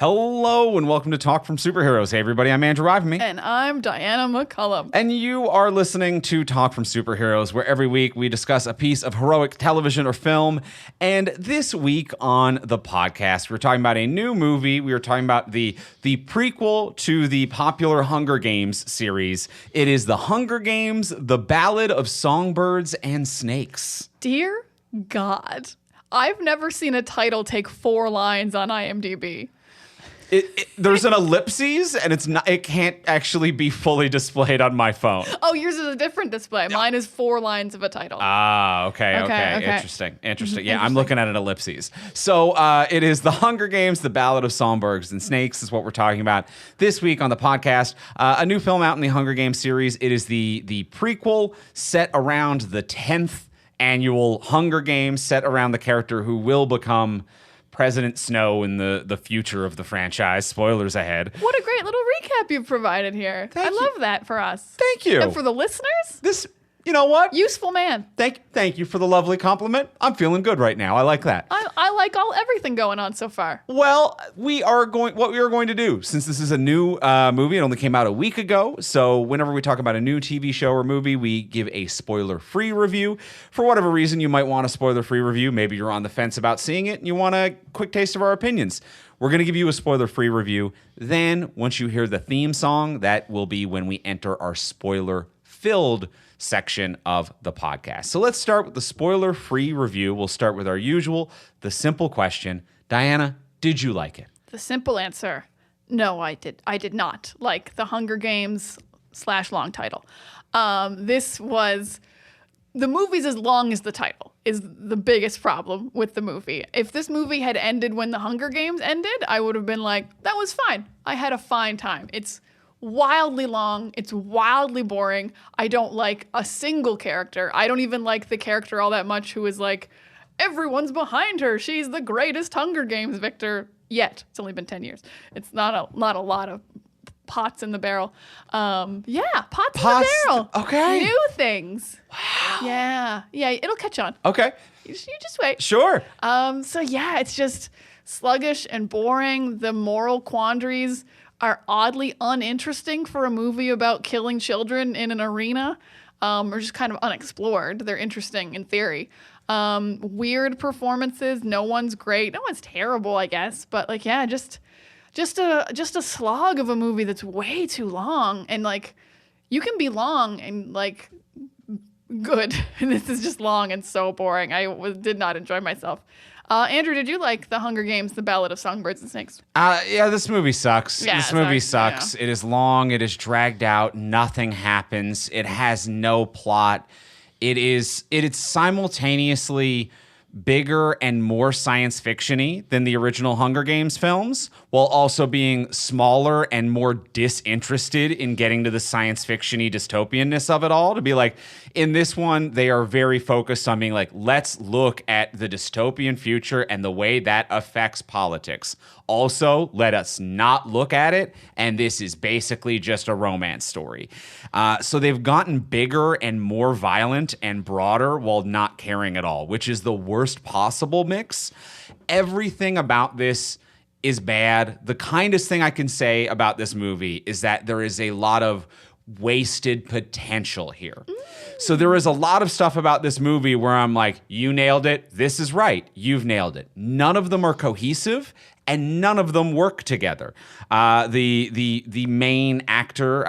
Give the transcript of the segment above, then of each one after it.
Hello and welcome to Talk from Superheroes. Hey everybody, I'm Andrew Ivamy. And I'm Diana McCullum. And you are listening to Talk from Superheroes, where every week we discuss a piece of heroic television or film. And this week on the podcast, we're talking about a new movie. We are talking about the prequel to the popular Hunger Games series. It is The Hunger Games, The Ballad of Songbirds and Snakes. Dear God, I've never seen a title take 4 lines on IMDb. There's an ellipses, and it can't actually be fully displayed on my phone. Oh, yours is a different display. Mine is 4 lines of a title. Okay. Interesting. Yeah, I'm looking at an ellipses. So it is The Hunger Games, The Ballad of Songbirds and Snakes is what we're talking about this week on the podcast. A new film out in the Hunger Games series. It is the prequel set around the 10th annual Hunger Games, set around the character who will become President Snow in the future of the franchise. Spoilers ahead. What a great little recap you've provided here. I love that for us. Thank you. And for the listeners? You know what? Useful man. Thank you for the lovely compliment. I'm feeling good right now. I like that. I like everything going on so far. Well, what we are going to do, since this is a new movie, it only came out a week ago, so whenever we talk about a new TV show or movie, we give a spoiler-free review. For whatever reason, you might want a spoiler-free review. Maybe you're on the fence about seeing it and you want a quick taste of our opinions. We're going to give you a spoiler-free review. Then, once you hear the theme song, that will be when we enter our spoiler-filled section of the podcast. So let's start with the spoiler-free review. We'll start with our usual, the simple question. Diana, did you like it? The simple answer, no, I did not like the Hunger Games / long title. The movie's as long as the title is the biggest problem with the movie. If this movie had ended when the Hunger Games ended, I would have been like, that was fine. I had a fine time. It's wildly long. It's wildly boring. I don't like a single character. I don't even like the character all that much who is like, everyone's behind her. She's the greatest Hunger Games victor yet. It's only been 10 years. It's not a lot of pots in the barrel. Pots in the barrel. Okay. New things. Wow. Yeah, it'll catch on. Okay. You just wait. Sure. It's just sluggish and boring. The moral quandaries are oddly uninteresting for a movie about killing children in an arena, or just kind of unexplored. They're interesting in theory. Weird performances. No one's great. No one's terrible, I guess. But just a slog of a movie that's way too long. And you can be long and good. And this is just long and so boring. I did not enjoy myself. Andrew, did you like The Hunger Games, The Ballad of Songbirds and Snakes? Yeah, this movie sucks. Yeah, this movie sucks. Yeah. It is long. It is dragged out. Nothing happens. It has no plot. It's simultaneously bigger and more science fiction-y than the original Hunger Games films, while also being smaller and more disinterested in getting to the science fiction-y dystopianness of it all. To be like, in this one, they are very focused on being like, let's look at the dystopian future and the way that affects politics. Also, let us not look at it, and this is basically just a romance story. So they've gotten bigger and more violent and broader while not caring at all, which is the worst possible mix. Everything about this is bad. The kindest thing I can say about this movie is that there is a lot of wasted potential here. So there is a lot of stuff about this movie where I'm like, you nailed it. This is right. You've nailed it. None of them are cohesive, and none of them work together. The main actor,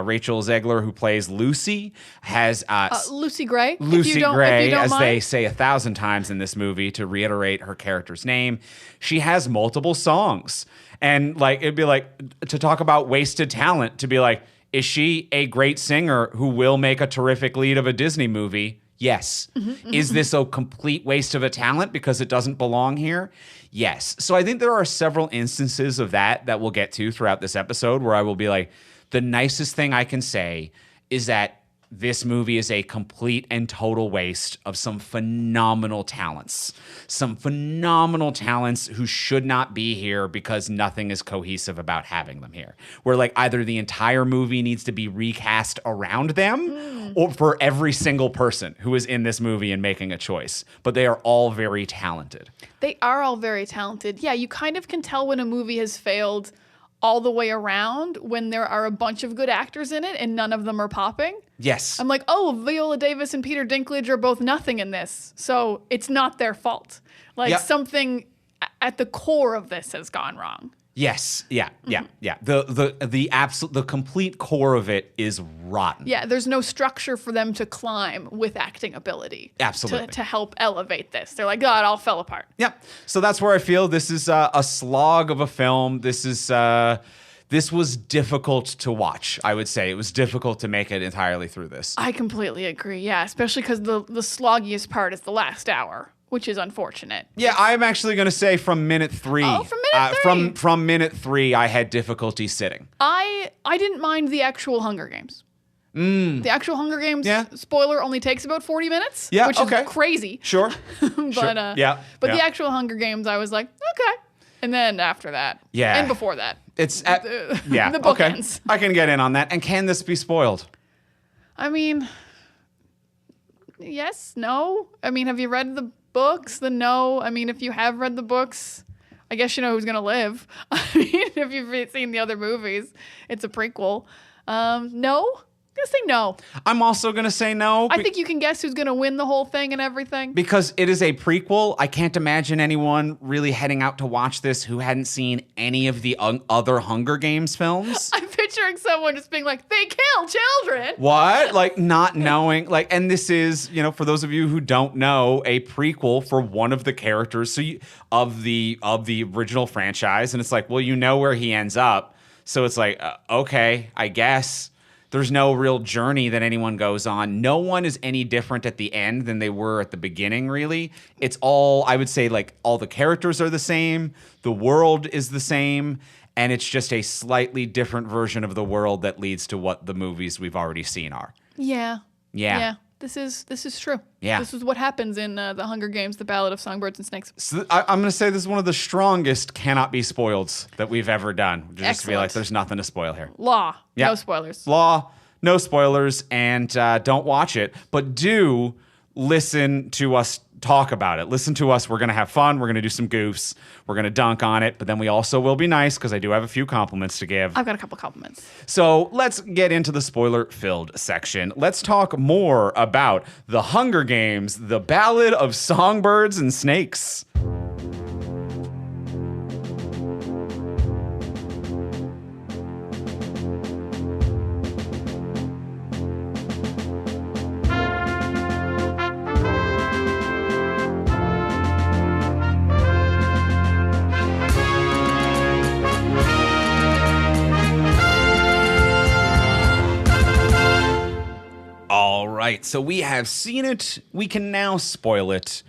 Rachel Zegler, who plays Lucy, has Lucy Gray. Lucy Gray, as they say 1,000 times in this movie to reiterate her character's name. She has multiple songs, and it'd be like to talk about wasted talent. To be like, is she a great singer who will make a terrific lead of a Disney movie? Yes. Is this a complete waste of a talent because it doesn't belong here? Yes. So I think there are several instances of that we'll get to throughout this episode where I will be like, the nicest thing I can say is that this movie is a complete and total waste of some phenomenal talents. Some phenomenal talents who should not be here because nothing is cohesive about having them here. Where like either the entire movie needs to be recast around them or for every single person who is in this movie and making a choice. But they are all very talented. They are all very talented. Yeah, you kind of can tell when a movie has failed all the way around when there are a bunch of good actors in it and none of them are popping. Yes. I'm like, oh, Viola Davis and Peter Dinklage are both nothing in this. So it's not their fault. Like something at the core of this has gone wrong. Yes. Yeah. The complete core of it is rotten. Yeah, there's no structure for them to climb with acting ability. Absolutely. To help elevate this. They're like, God, it all fell apart. Yep. So that's where I feel this is a slog of a film. This was difficult to watch, I would say. It was difficult to make it entirely through this. I completely agree, yeah. Especially because the sloggiest part is the last hour, which is unfortunate. Yeah, I'm actually going to say from minute 3. Oh, from minute 3. From minute 3, I had difficulty sitting. I didn't mind the actual Hunger Games. The actual Hunger Games, spoiler, only takes about 40 minutes, which is crazy. Sure. But sure. The actual Hunger Games, I was like, okay. And then after that, and before that, it's the bookends. I can get in on that. And can this be spoiled? I mean, yes, no. I mean, have you read the books? No. I mean, if you have read the books, I guess you know who's gonna live. I mean, if you've seen the other movies, it's a prequel. No. I'm gonna say no. I'm also gonna say no. I think you can guess who's gonna win the whole thing and everything. Because it is a prequel. I can't imagine anyone really heading out to watch this who hadn't seen any of the other Hunger Games films. I'm picturing someone just being like, they kill children. What? Like not knowing, like, and this is, you know, for those of you who don't know, a prequel for one of the characters of the original franchise. And it's like, well, you know where he ends up. So it's like, okay, I guess. There's no real journey that anyone goes on. No one is any different at the end than they were at the beginning, really. It's all, I would say, like, all the characters are the same. The world is the same. And it's just a slightly different version of the world that leads to what the movies we've already seen are. Yeah. This is true. Yeah. This is what happens in The Hunger Games, The Ballad of Songbirds and Snakes. So I'm going to say this is one of the strongest cannot be spoileds that we've ever done. Just to be like, there's nothing to spoil here. Law. Yep. No spoilers. Law. No spoilers. And don't watch it. But do listen to us talk about it. Listen to us. We're going to have fun. We're going to do some goofs. We're going to dunk on it. But then we also will be nice because I do have a few compliments to give. I've got a couple compliments. So let's get into the spoiler-filled section. Let's talk more about The Hunger Games, The Ballad of Songbirds and Snakes. So we have seen it. We can now spoil it.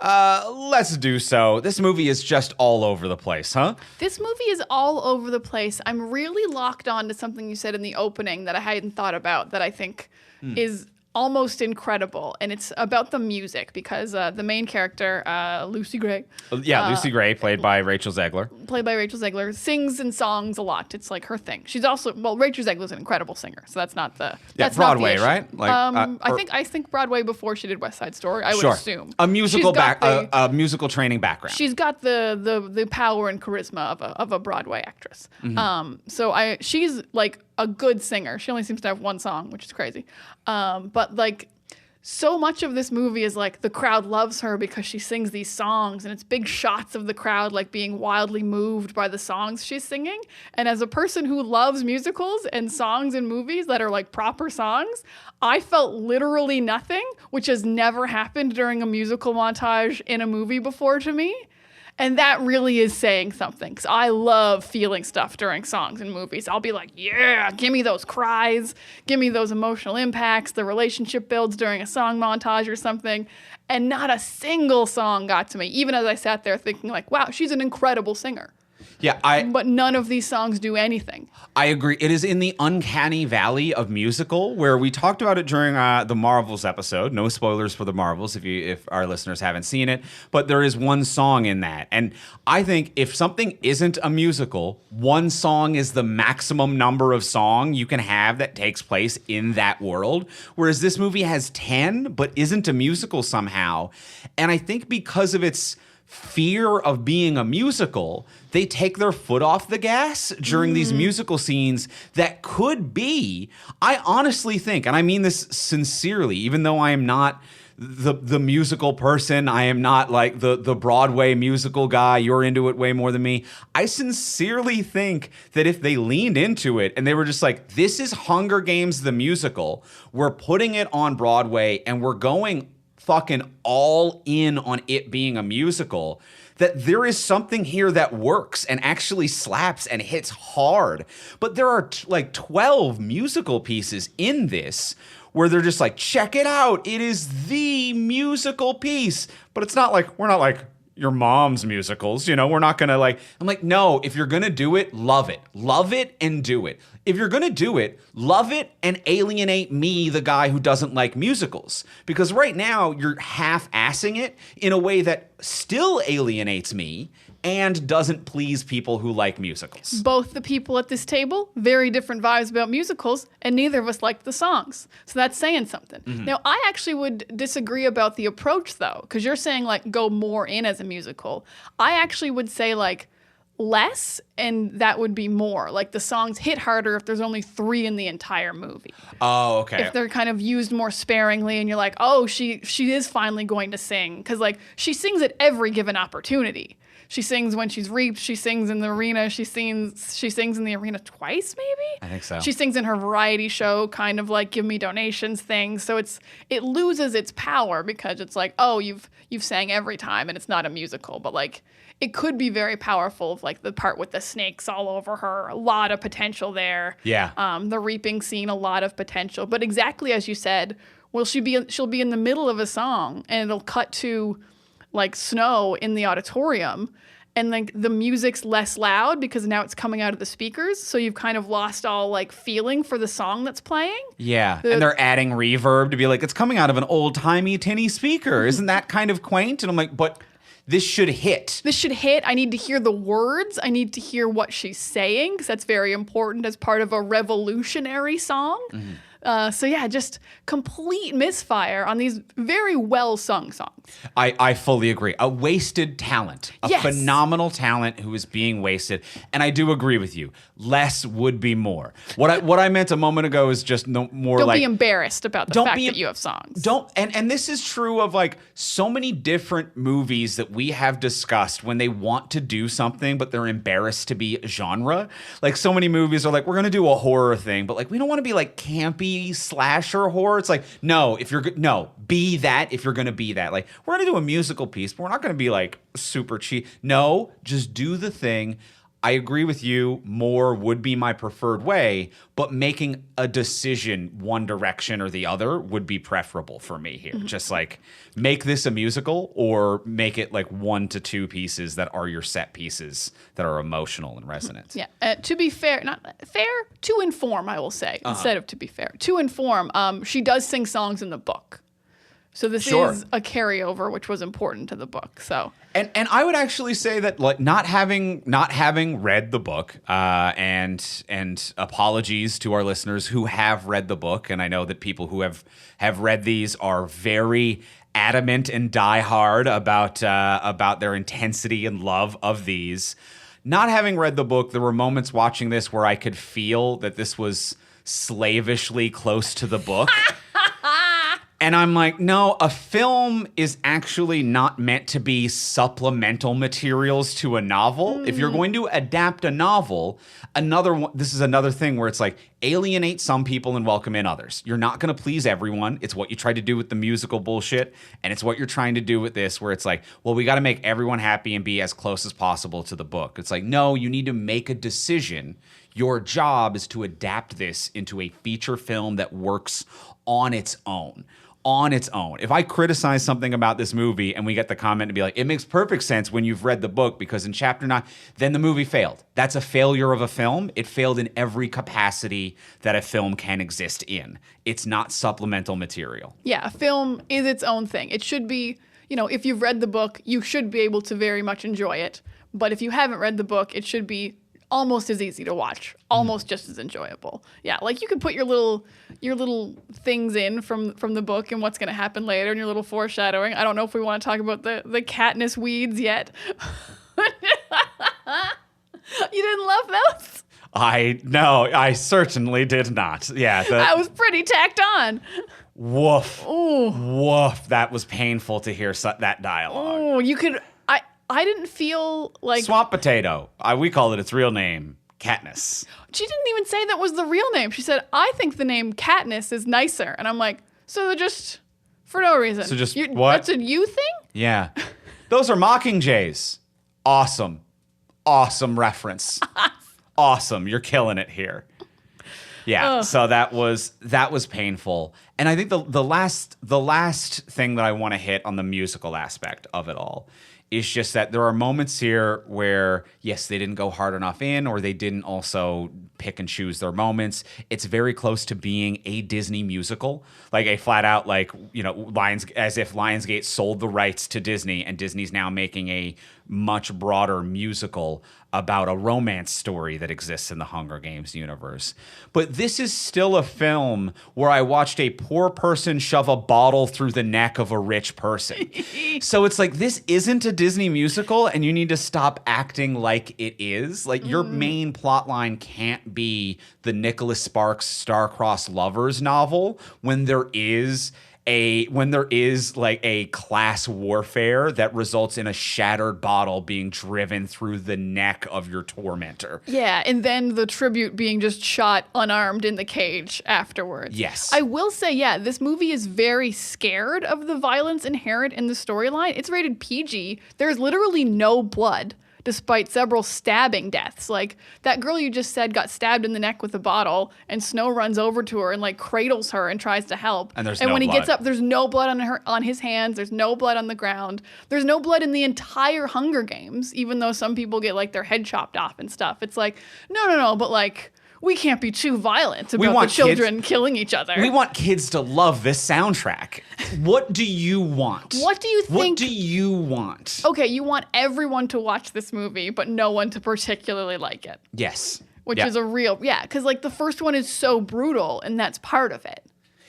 Let's do so. This movie is just all over the place, huh? This movie is all over the place. I'm really locked on to something you said in the opening that I hadn't thought about that I think is almost incredible. And it's about the music because the main character, Lucy Gray. Lucy Gray, played by Rachel Zegler. Sings and songs a lot. It's like her thing. She's also, Rachel Zegler's an incredible singer. So that's not the that's Broadway, not the right? Like, I think Broadway before she did West Side Story, I would assume. A musical a musical training background. She's got the power and charisma of a Broadway actress. Mm-hmm. She's like a good singer. She only seems to have one song, which is crazy. But like so much of this movie is like the crowd loves her because she sings these songs and it's big shots of the crowd like being wildly moved by the songs she's singing. And as a person who loves musicals and songs in movies that are like proper songs, I felt literally nothing, which has never happened during a musical montage in a movie before to me. And that really is saying something because I love feeling stuff during songs and movies. I'll be like, yeah, give me those cries, give me those emotional impacts, the relationship builds during a song montage or something. And not a single song got to me, even as I sat there thinking like, wow, she's an incredible singer. Yeah, But none of these songs do anything. I agree. It is in the uncanny valley of musical, where we talked about it during the Marvels episode. No spoilers for the Marvels if our listeners haven't seen it, but there is one song in that. And I think if something isn't a musical, one song is the maximum number of song you can have that takes place in that world. Whereas this movie has 10, but isn't a musical somehow. And I think because of its fear of being a musical, they take their foot off the gas during these musical scenes that could be, I honestly think, and I mean this sincerely, even though I am not the musical person, I am not like the Broadway musical guy, you're into it way more than me. I sincerely think that if they leaned into it and they were just like, this is Hunger Games the musical, we're putting it on Broadway and we're going fucking all in on it being a musical, that there is something here that works and actually slaps and hits hard. But there are like 12 musical pieces in this where they're just like, check it out, it is the musical piece. But it's not like, we're not like your mom's musicals, you know, we're not gonna like, I'm like, no, if you're gonna do it, love it and do it. If you're gonna do it, love it and alienate me, the guy who doesn't like musicals. Because right now you're half-assing it in a way that still alienates me and doesn't please people who like musicals. Both the people at this table, very different vibes about musicals, and neither of us liked the songs. So that's saying something. Now, I actually would disagree about the approach, though, because you're saying, like, go more in as a musical. I actually would say, like, less, and that would be more. Like, the songs hit harder if there's only 3 in the entire movie. Oh, okay. If they're kind of used more sparingly, and you're like, oh, she is finally going to sing. Because, like, she sings at every given opportunity. She sings when she's reaped. She sings in the arena. She sings in the arena twice, maybe? I think so. She sings in her variety show, kind of like give me donations thing. So it loses its power because it's like, oh, you've sang every time and it's not a musical. But like it could be very powerful, like the part with the snakes all over her. A lot of potential there. Yeah. The reaping scene, a lot of potential. But exactly as you said, she'll be in the middle of a song and it'll cut to like snow in the auditorium, and like the music's less loud because now it's coming out of the speakers, so you've kind of lost all like feeling for the song that's playing. Yeah, and they're adding reverb to be like, it's coming out of an old-timey tinny speaker. Isn't that kind of quaint? And I'm like, but this should hit. This should hit. I need to hear the words. I need to hear what she's saying, because that's very important as part of a revolutionary song. So yeah, just complete misfire on these very well-sung songs. I fully agree. A wasted talent. A phenomenal talent who is being wasted. And I do agree with you. Less would be more. What I meant a moment ago is just more Don't like... be embarrassed about the fact that you have songs. And this is true of like so many different movies that we have discussed when they want to do something, but they're embarrassed to be genre. Like so many movies are like, we're going to do a horror thing, but like we don't want to be like campy slasher horror. It's like, no, be that if you're going to be that. Like, we're going to do a musical piece, but we're not going to be like super cheap. No, just do the thing. I agree with you. More would be my preferred way, but making a decision one direction or the other would be preferable for me here. Just like make this a musical or make it like 1 to 2 pieces that are your set pieces that are emotional and resonant. Yeah. To be fair, not fair, to inform, I will say, instead of to be fair. To inform, she does sing songs in the book. So this is a carryover, which was important to the book. So and I would actually say that like not having read the book, and apologies to our listeners who have read the book, and I know that people who have read these are very adamant and diehard about their intensity and love of these. Not having read the book, there were moments watching this where I could feel that this was slavishly close to the book. And I'm like, no, a film is actually not meant to be supplemental materials to a novel. If you're going to adapt a novel, this is another thing where it's like alienate some people and welcome in others. You're not going to please everyone. It's what you tried to do with the musical bullshit, and it's what you're trying to do with this, where it's like, well, we got to make everyone happy and be as close as possible to the book. It's like, no, you need to make a decision. Your job is to adapt this into a feature film that works on its own. on its own. If I criticize something about this movie and we get the comment to be like, it makes perfect sense when you've read the book because in chapter 9, then the movie failed. That's a failure of a film. It failed in every capacity that a film can exist in. It's not supplemental material. Yeah, a film is its own thing. It should be, if you've read the book, you should be able to very much enjoy it. But if you haven't read the book, it should be almost as easy to watch, almost just as enjoyable. Yeah, like you could put your little things in from the book and what's going to happen later and your little foreshadowing. I don't know if we want to talk about the Katniss weeds yet. You didn't love those? I certainly did not. Yeah. I was pretty tacked on. Woof. Ooh. Woof. That was painful to hear that dialogue. Oh, I didn't feel like... Swamp potato. We called it its real name, Katniss. She didn't even say that was the real name. She said, I think the name Katniss is nicer. And I'm like, so they're just... For no reason. So just what? That's a you thing? Yeah. Those are mockingjays. Awesome. Awesome reference. Awesome. You're killing it here. Yeah. Ugh. So that was painful. And I think the last thing that I want to hit on the musical aspect of it all is just that there are moments here where, yes, they didn't go hard enough in, or they didn't also pick and choose their moments. It's very close to being a Disney musical, like a flat out, as if Lionsgate sold the rights to Disney and Disney's now making a much broader musical about a romance story that exists in the Hunger Games universe. But this is still a film where I watched a poor person shove a bottle through the neck of a rich person. So it's like, this isn't a Disney musical, and you need to stop acting like it is. Like, your main plot line can't be the Nicholas Sparks Star-Crossed Lovers novel when there is a class warfare that results in a shattered bottle being driven through the neck of your tormentor. Yeah, and then the tribute being just shot unarmed in the cage afterwards. Yes. I will say, yeah, this movie is very scared of the violence inherent in the storyline. It's rated PG. There's literally no blood, despite several stabbing deaths. Like, that girl you just said got stabbed in the neck with a bottle, and Snow runs over to her and cradles her and tries to help. And when he gets up, there's no blood on his hands. There's no blood on the ground. There's no blood in the entire Hunger Games, even though some people get their head chopped off and stuff. It's like, no, but we can't be too violent about the children killing each other. We want kids to love this soundtrack. What do you want? What do you think? What do you want? Okay, you want everyone to watch this movie, but no one to particularly like it. Yes. Which is a real, because the first one is so brutal, and that's part of it.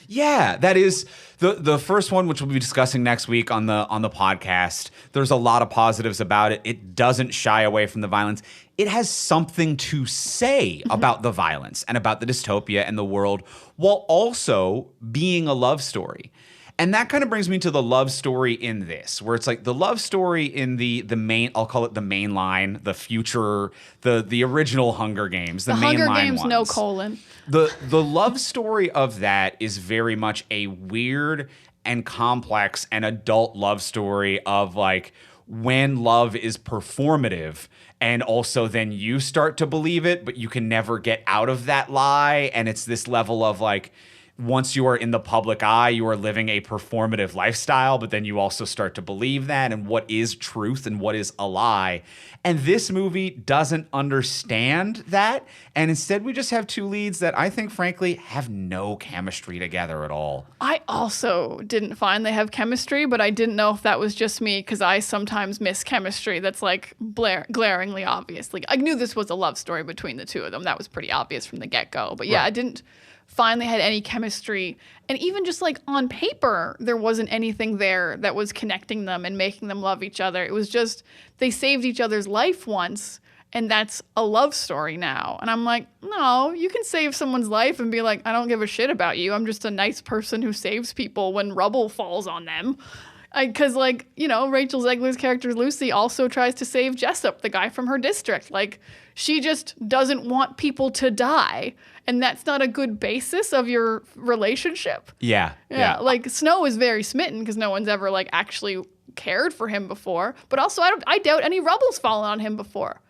Yeah, that is the first one, which we'll be discussing next week on the podcast. There's a lot of positives about it. It doesn't shy away from the violence. It has something to say about the violence and about the dystopia and the world, while also being a love story. And that kind of brings me to the love story in this, where it's like the love story in the main, I'll call it the main line, the future, the original Hunger Games, the main Hunger line Games, ones. no colon. The love story of that is very much a weird and complex and adult love story of when love is performative, and also then you start to believe it, but you can never get out of that lie. And it's this level of once you are in the public eye, you are living a performative lifestyle, but then you also start to believe that, and what is truth and what is a lie. And this movie doesn't understand that. And instead, we just have two leads that I think, frankly, have no chemistry together at all. I also didn't find they have chemistry, but I didn't know if that was just me, because I sometimes miss chemistry that's glaringly obvious. I knew this was a love story between the two of them. That was pretty obvious from the get-go. But yeah, right. I didn't find they had any chemistry. And even just on paper, there wasn't anything there that was connecting them and making them love each other. It was just they saved each other's life once, and that's a love story now. And I'm like, no, you can save someone's life and be like, I don't give a shit about you. I'm just a nice person who saves people when rubble falls on them. Because, Rachel Zegler's character Lucy also tries to save Jessup, the guy from her district. She just doesn't want people to die. And that's not a good basis of your relationship. Yeah. Snow is very smitten because no one's ever, actually cared for him before. But also, I doubt any rubble's fallen on him before.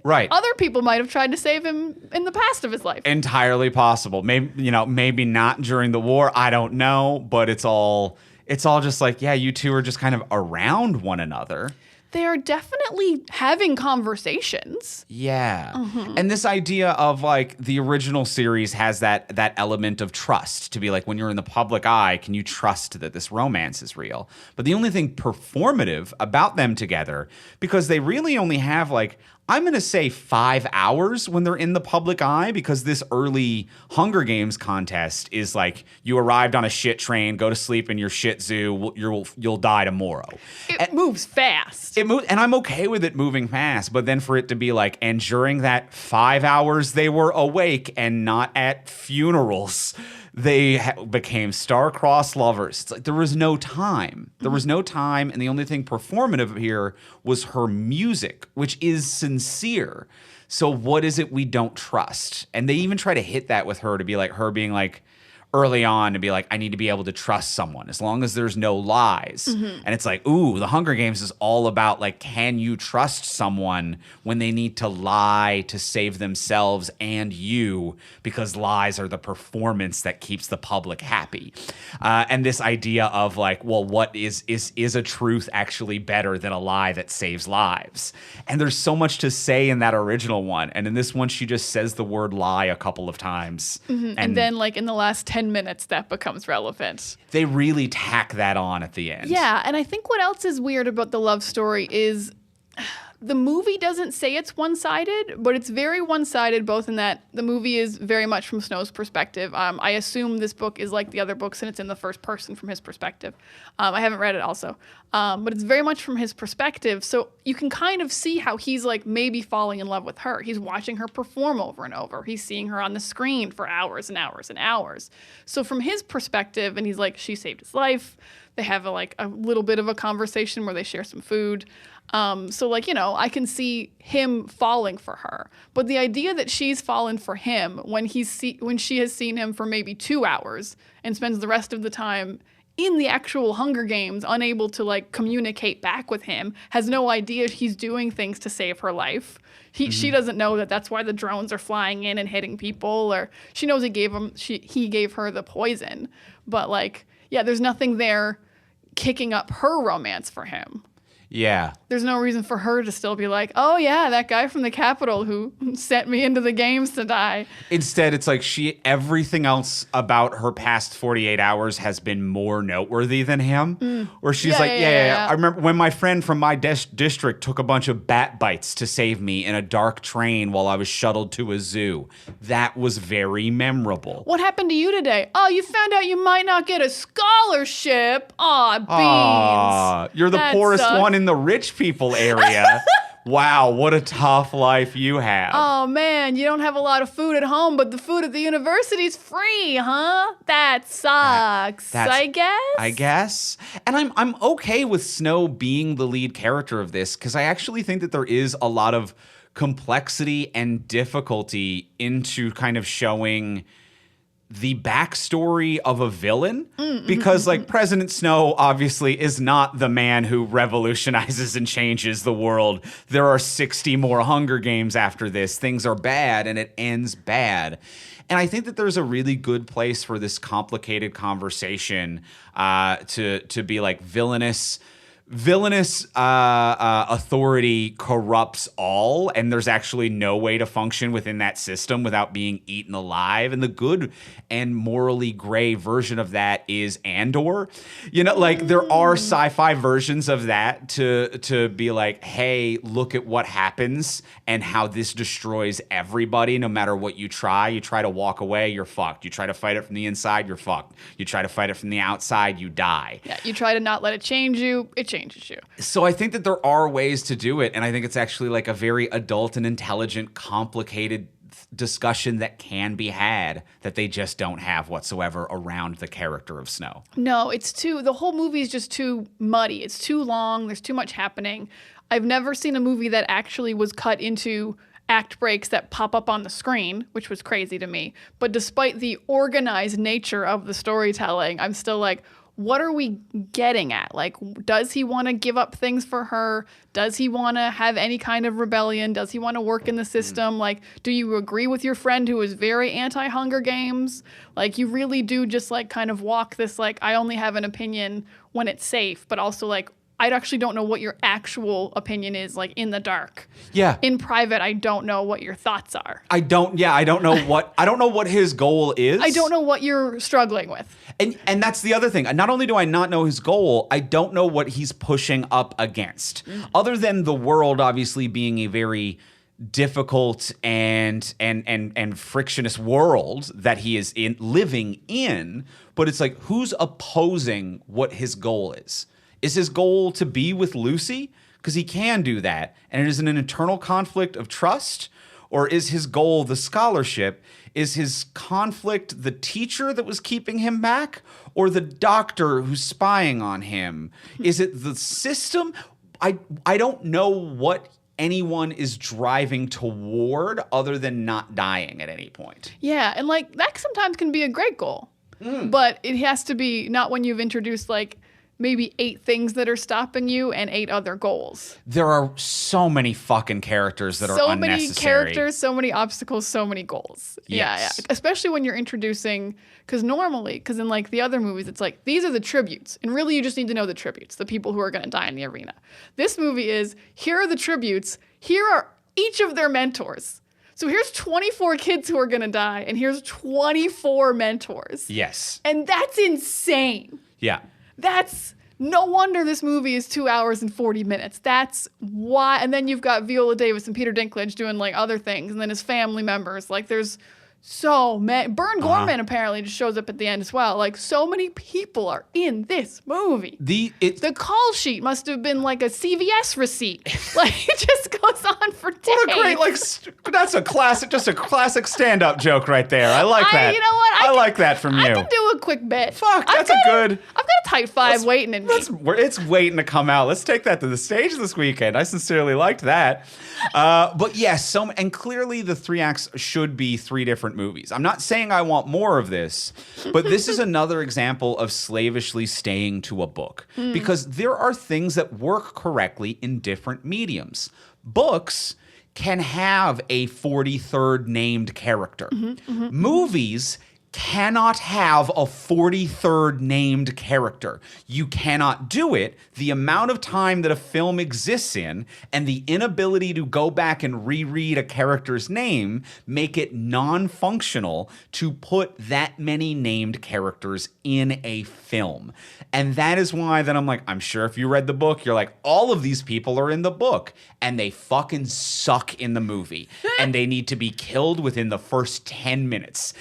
Right. Other people might have tried to save him in the past of his life. Entirely possible. Maybe not during the war. I don't know, but it's all just like, yeah, you two are just kind of around one another. They are definitely having conversations. Yeah. And this idea of like the original series has that element of trust to be like, when you're in the public eye, can you trust that this romance is real? But the only thing performative about them together, because they really only have like, I'm going to say 5 hours when they're in the public eye, because this early Hunger Games contest is like, you arrived on a shit train, go to sleep in your shit zoo, you'll die tomorrow. It moves fast. It moves, and I'm okay with it moving fast, but then for it to be like, and during that 5 hours they were awake and not at funerals, they became star-crossed lovers. It's like there was no time. There was no time, and the only thing performative here was her music, which is sincere. So what is it we don't trust? And they even try to hit that with her, to be like her being like, early on, to be like, I need to be able to trust someone as long as there's no lies. And it's like, ooh, the Hunger Games is all about like, can you trust someone when they need to lie to save themselves and you, because lies are the performance that keeps the public happy. And this idea of like, well, what is a truth actually better than a lie that saves lives? And there's so much to say in that original one. And in this one, she just says the word lie a couple of times. And then like in the last 10 minutes that becomes relevant. They really tack that on at the end. Yeah, and I think what else is weird about the love story is the movie doesn't say it's one-sided, but it's very one-sided, both in that the movie is very much from Snow's perspective. I assume this book is like the other books and it's in the first person from his perspective. I haven't read it also. But it's very much from his perspective. So you can kind of see how he's like maybe falling in love with her. He's watching her perform over and over. He's seeing her on the screen for hours and hours and hours. So from his perspective, and he's like, she saved his life. They have a little bit of a conversation where they share some food. So like, I can see him falling for her. But the idea that she's fallen for him when she has seen him for maybe 2 hours and spends the rest of the time in the actual Hunger Games, unable to like communicate back with him, has no idea he's doing things to save her life. She doesn't know that that's why the drones are flying in and hitting people, or she knows he gave her the poison. But like, yeah, there's nothing there kicking up her romance for him. Yeah. There's no reason for her to still be like, oh yeah, that guy from the Capitol who sent me into the games to die. Instead, it's like everything else about her past 48 hours has been more noteworthy than him. Where she's yeah. I remember when my friend from my district took a bunch of bat bites to save me in a dark train while I was shuttled to a zoo. That was very memorable. What happened to you today? Oh, you found out you might not get a scholarship. Aw, beans. Aw, you're the poorest one in the rich people area. Wow, what a tough life you have. Oh man, you don't have a lot of food at home, but the food at the university's free, huh? That sucks. I guess. And I'm okay with Snow being the lead character of this, because I actually think that there is a lot of complexity and difficulty into kind of showing the backstory of a villain, because like President Snow obviously is not the man who revolutionizes and changes the world. There are 60 more Hunger Games after this. Things are bad and it ends bad. And I think that there's a really good place for this complicated conversation to be like villainous authority corrupts all, and there's actually no way to function within that system without being eaten alive. And the good and morally gray version of that is Andor. Like there are sci-fi versions of that to be like, hey, look at what happens and how this destroys everybody. No matter what you try to walk away, you're fucked. You try to fight it from the inside, you're fucked. You try to fight it from the outside, you die. Yeah, you try to not let it change you, it changes you. So I think that there are ways to do it, and I think it's actually like a very adult and intelligent, complicated discussion that can be had that they just don't have whatsoever around the character of Snow. No, the whole movie is just too muddy. It's too long. There's too much happening. I've never seen a movie that actually was cut into act breaks that pop up on the screen, which was crazy to me. But despite the organized nature of the storytelling, I'm still like, what are we getting at? Like, does he want to give up things for her? Does he want to have any kind of rebellion? Does he want to work in the system? Like, do you agree with your friend who is very anti-Hunger Games? Like, you really do just like kind of walk this, like, I only have an opinion when it's safe, but also like, I actually don't know what your actual opinion is, like, in the dark. Yeah. In private, I don't know what your thoughts are. I don't know what his goal is. I don't know what you're struggling with. And that's the other thing. Not only do I not know his goal, I don't know what he's pushing up against. Other than the world obviously being a very difficult and frictionous world that he is living in, but it's like, who's opposing what his goal is? Is his goal to be with Lucy? Because he can do that. And it is an internal conflict of trust? Or is his goal the scholarship? Is his conflict the teacher that was keeping him back? Or the doctor who's spying on him? Is it the system? I don't know what anyone is driving toward other than not dying at any point. Yeah, and like that sometimes can be a great goal. But it has to be not when you've introduced like maybe 8 things that are stopping you and 8 other goals. There are so many fucking characters that are unnecessary. So many characters, so many obstacles, so many goals. Yes. Yeah. Especially when you're introducing, because in like the other movies, it's like, these are the tributes. And really you just need to know the tributes, the people who are going to die in the arena. This movie is, here are the tributes. Here are each of their mentors. So here's 24 kids who are going to die, and here's 24 mentors. Yes. And that's insane. Yeah. That's no wonder this movie is 2 hours and 40 minutes. That's why. And then you've got Viola Davis and Peter Dinklage doing like other things, and then his family members. Like there's so many. Bern Gorman apparently just shows up at the end as well. Like so many people are in this movie. The call sheet must have been like a CVS receipt. Like it just goes on for days. What a great that's a classic stand-up joke right there. I like that. You know what? I like that from you. I can do a quick bit. Fuck, that's a good. I've got a tight 5 waiting in me. It's waiting to come out. Let's take that to the stage this weekend. I sincerely liked that. But yes, and clearly the 3 acts should be 3 different movies. I'm not saying I want more of this, but this is another example of slavishly staying to a book because there are things that work correctly in different mediums. Books can have a 43rd named character. Movies cannot have a 43rd named character. You cannot do it. The amount of time that a film exists in and the inability to go back and reread a character's name make it non-functional to put that many named characters in a film. And that is why then I'm like, I'm sure if you read the book, you're like, all of these people are in the book and they fucking suck in the movie and they need to be killed within the first 10 minutes.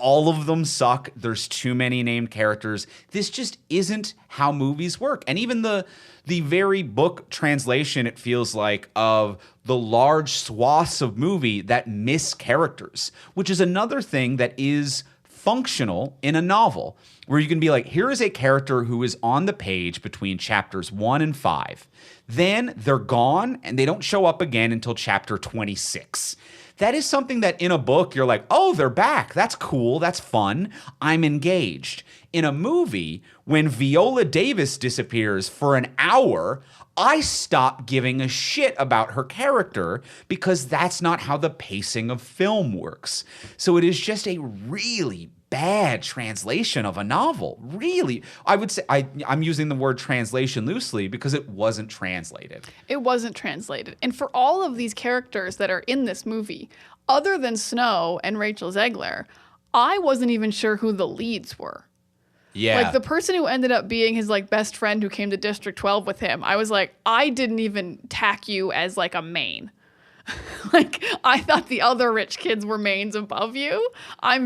All of them suck. There's too many named characters. This just isn't how movies work. And even the very book translation, it feels like, of the large swaths of movie that miss characters, which is another thing that is functional in a novel, where you can be like, here is a character who is on the page between chapters 1 and 5. Then they're gone and they don't show up again until chapter 26. That is something that in a book, you're like, oh, they're back. That's cool. That's fun. I'm engaged. In a movie, when Viola Davis disappears for an hour, I stop giving a shit about her character because that's not how the pacing of film works. So it is just a really bad translation of a novel. Really. I would say I'm using the word translation loosely because it wasn't translated. It wasn't translated. And for all of these characters that are in this movie, other than Snow and Rachel Zegler, I wasn't even sure who the leads were. Yeah. Like the person who ended up being his like best friend who came to District 12 with him, I was like, I didn't even tack you as like a main. Like I thought the other rich kids were mains above you. I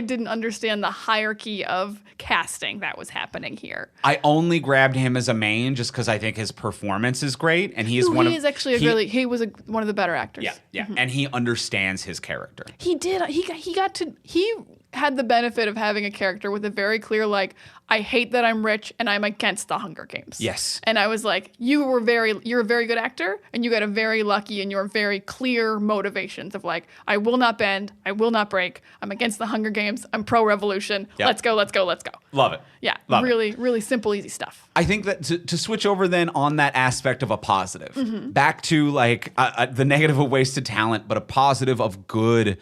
didn't understand the hierarchy of casting that was happening here. I only grabbed him as a main just because I think his performance is great, and he was one of the better actors. Yeah, and he understands his character. He did. He had the benefit of having a character with a very clear, like, I hate that I'm rich and I'm against the Hunger Games. Yes. And I was like, you're a very good actor, and you got a very lucky and your very clear motivations of like, I will not bend, I will not break, I'm against the Hunger Games, I'm pro-revolution, Yep. let's go, let's go, let's go. Love it. Yeah, Love it. really simple, easy stuff. I think that to switch over then on that aspect of a positive, Mm-hmm. back to like the negative of wasted talent, but a positive of good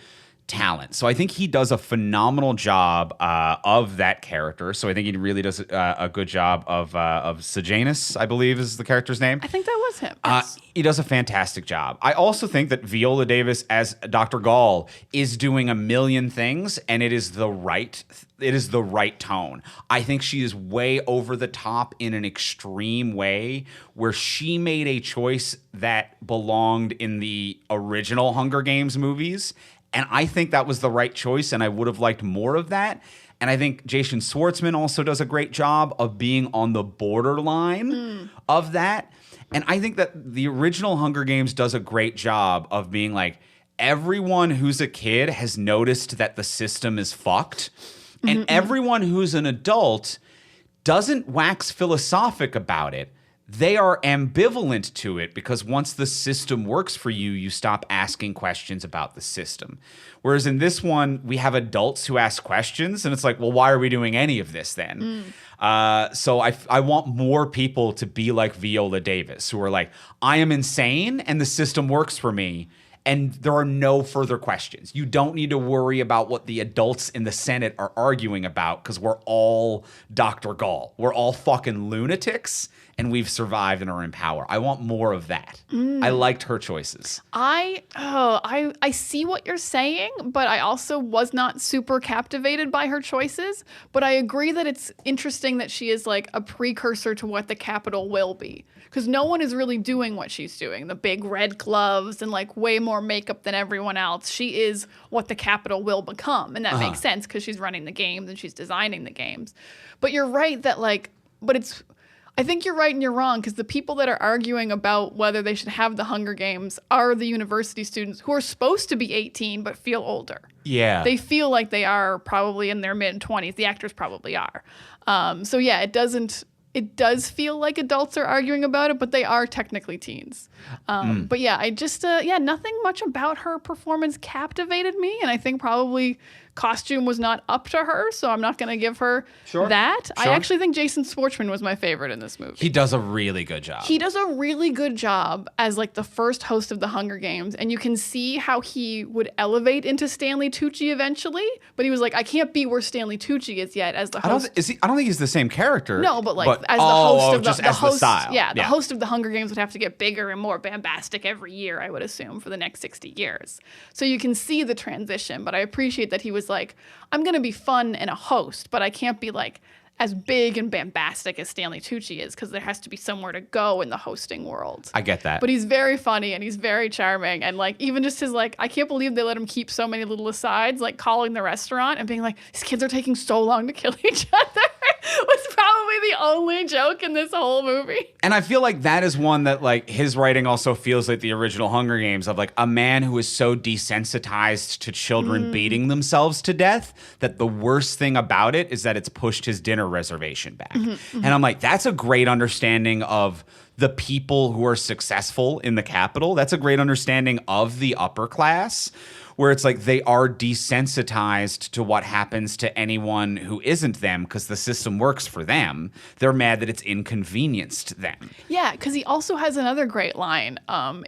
talent. So I think he does a phenomenal job of that character. So I think he really does a good job of Sejanus, I believe is the character's name. I think that was him. Yes. He does a fantastic job. I also think that Viola Davis as Dr. Gall is doing a million things, and it is the right tone. I think she is way over the top in an extreme way, where she made a choice that belonged in the original Hunger Games movies. And I think that was the right choice, and I would have liked more of that. And I think Jason Schwartzman also does a great job of being on the borderline of that. And I think that the original Hunger Games does a great job of being like, everyone who's a kid has noticed that the system is fucked. And everyone who's an adult doesn't wax philosophic about it. They are ambivalent to it because once the system works for you, you stop asking questions about the system. Whereas in this one, we have adults who ask questions, and it's like, well, why are we doing any of this then? So I want more people to be like Viola Davis, who are like, I am insane, and the system works for me. And there are no further questions. You don't need to worry about what the adults in the Senate are arguing about because we're all Dr. Gall. We're all fucking lunatics, and we've survived and are in power. I want more of that. I liked her choices. I see what you're saying, but I also was not super captivated by her choices. But I agree that it's interesting that she is like a precursor to what the Capitol will be. Because no one is really doing what she's doing. The big red gloves and like way more makeup than everyone else. She is what the Capitol will become. And that makes sense because she's running the games and she's designing the games. But you're right that like, I think you're right and you're wrong because the people that are arguing about whether they should have the Hunger Games are the university students who are supposed to be 18 but feel older. Yeah. They feel like they are probably in their mid-20s. The actors probably are. So yeah, it does feel like adults are arguing about it, but they are technically teens. But yeah, I just, nothing much about her performance captivated me. And I think probably costume was not up to her, so I'm not going to give her that. I actually think Jason Schwartzman was my favorite in this movie. He does a really good job. He does a really good job as like the first host of the Hunger Games, and you can see how he would elevate into Stanley Tucci eventually, but he was like, I can't be where Stanley Tucci is yet as the host. I don't think he's the same character. No, but like as the host of the host, style. Yeah, the host of the Hunger Games would have to get bigger and more bombastic every year, I would assume, for the next 60 years. So you can see the transition, but I appreciate that he was like, I'm going to be fun and a host, but I can't be like as big and bombastic as Stanley Tucci is because there has to be somewhere to go in the hosting world. I get that. But he's very funny and he's very charming. And like even just his like, I can't believe they let him keep so many little asides, like calling the restaurant and being like, these kids are taking so long to kill each other. Was probably the only joke in this whole movie. And I feel like that is one that like his writing also feels like the original Hunger Games of like a man who is so desensitized to children beating themselves to death that the worst thing about it is that it's pushed his dinner reservation back. And I'm like, that's a great understanding of the people who are successful in the Capitol. That's a great understanding of the upper class, where it's like they are desensitized to what happens to anyone who isn't them because the system works for them. They're mad that it's inconvenienced them. Yeah, because he also has another great line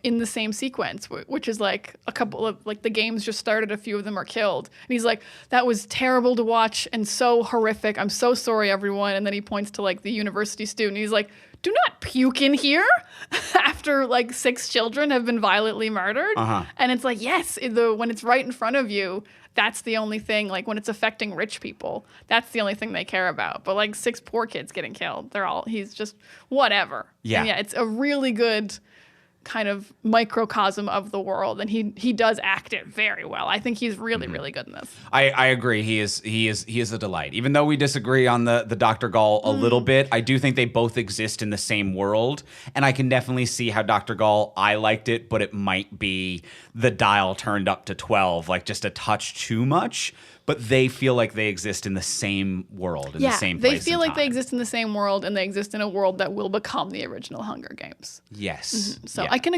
in the same sequence, which is like a couple of, like the games just started, a few of them are killed. And he's like, that was terrible to watch and so horrific. I'm so sorry, everyone. And then he points to like the university student. He's like, do not puke in here after like 6 children have been violently murdered. And it's like, yes, when it's right in front of you, that's the only thing. Like when it's affecting rich people, that's the only thing they care about. But like 6 poor kids getting killed, he's just whatever. Yeah. And yeah, it's a really good kind of microcosm of the world, and he does act it very well. I think he's really really good in this. I agree. He is a delight. Even though we disagree on the Dr. Gall a little bit, I do think they both exist in the same world, and I can definitely see how Dr. Gall, I liked it, but it might be the dial turned up to 12, like just a touch too much. but they feel like they exist in the same world, in the same place. They feel and like they time. exist in the same world, and they exist in a world that will become the original Hunger Games. Yes. So Yeah. I can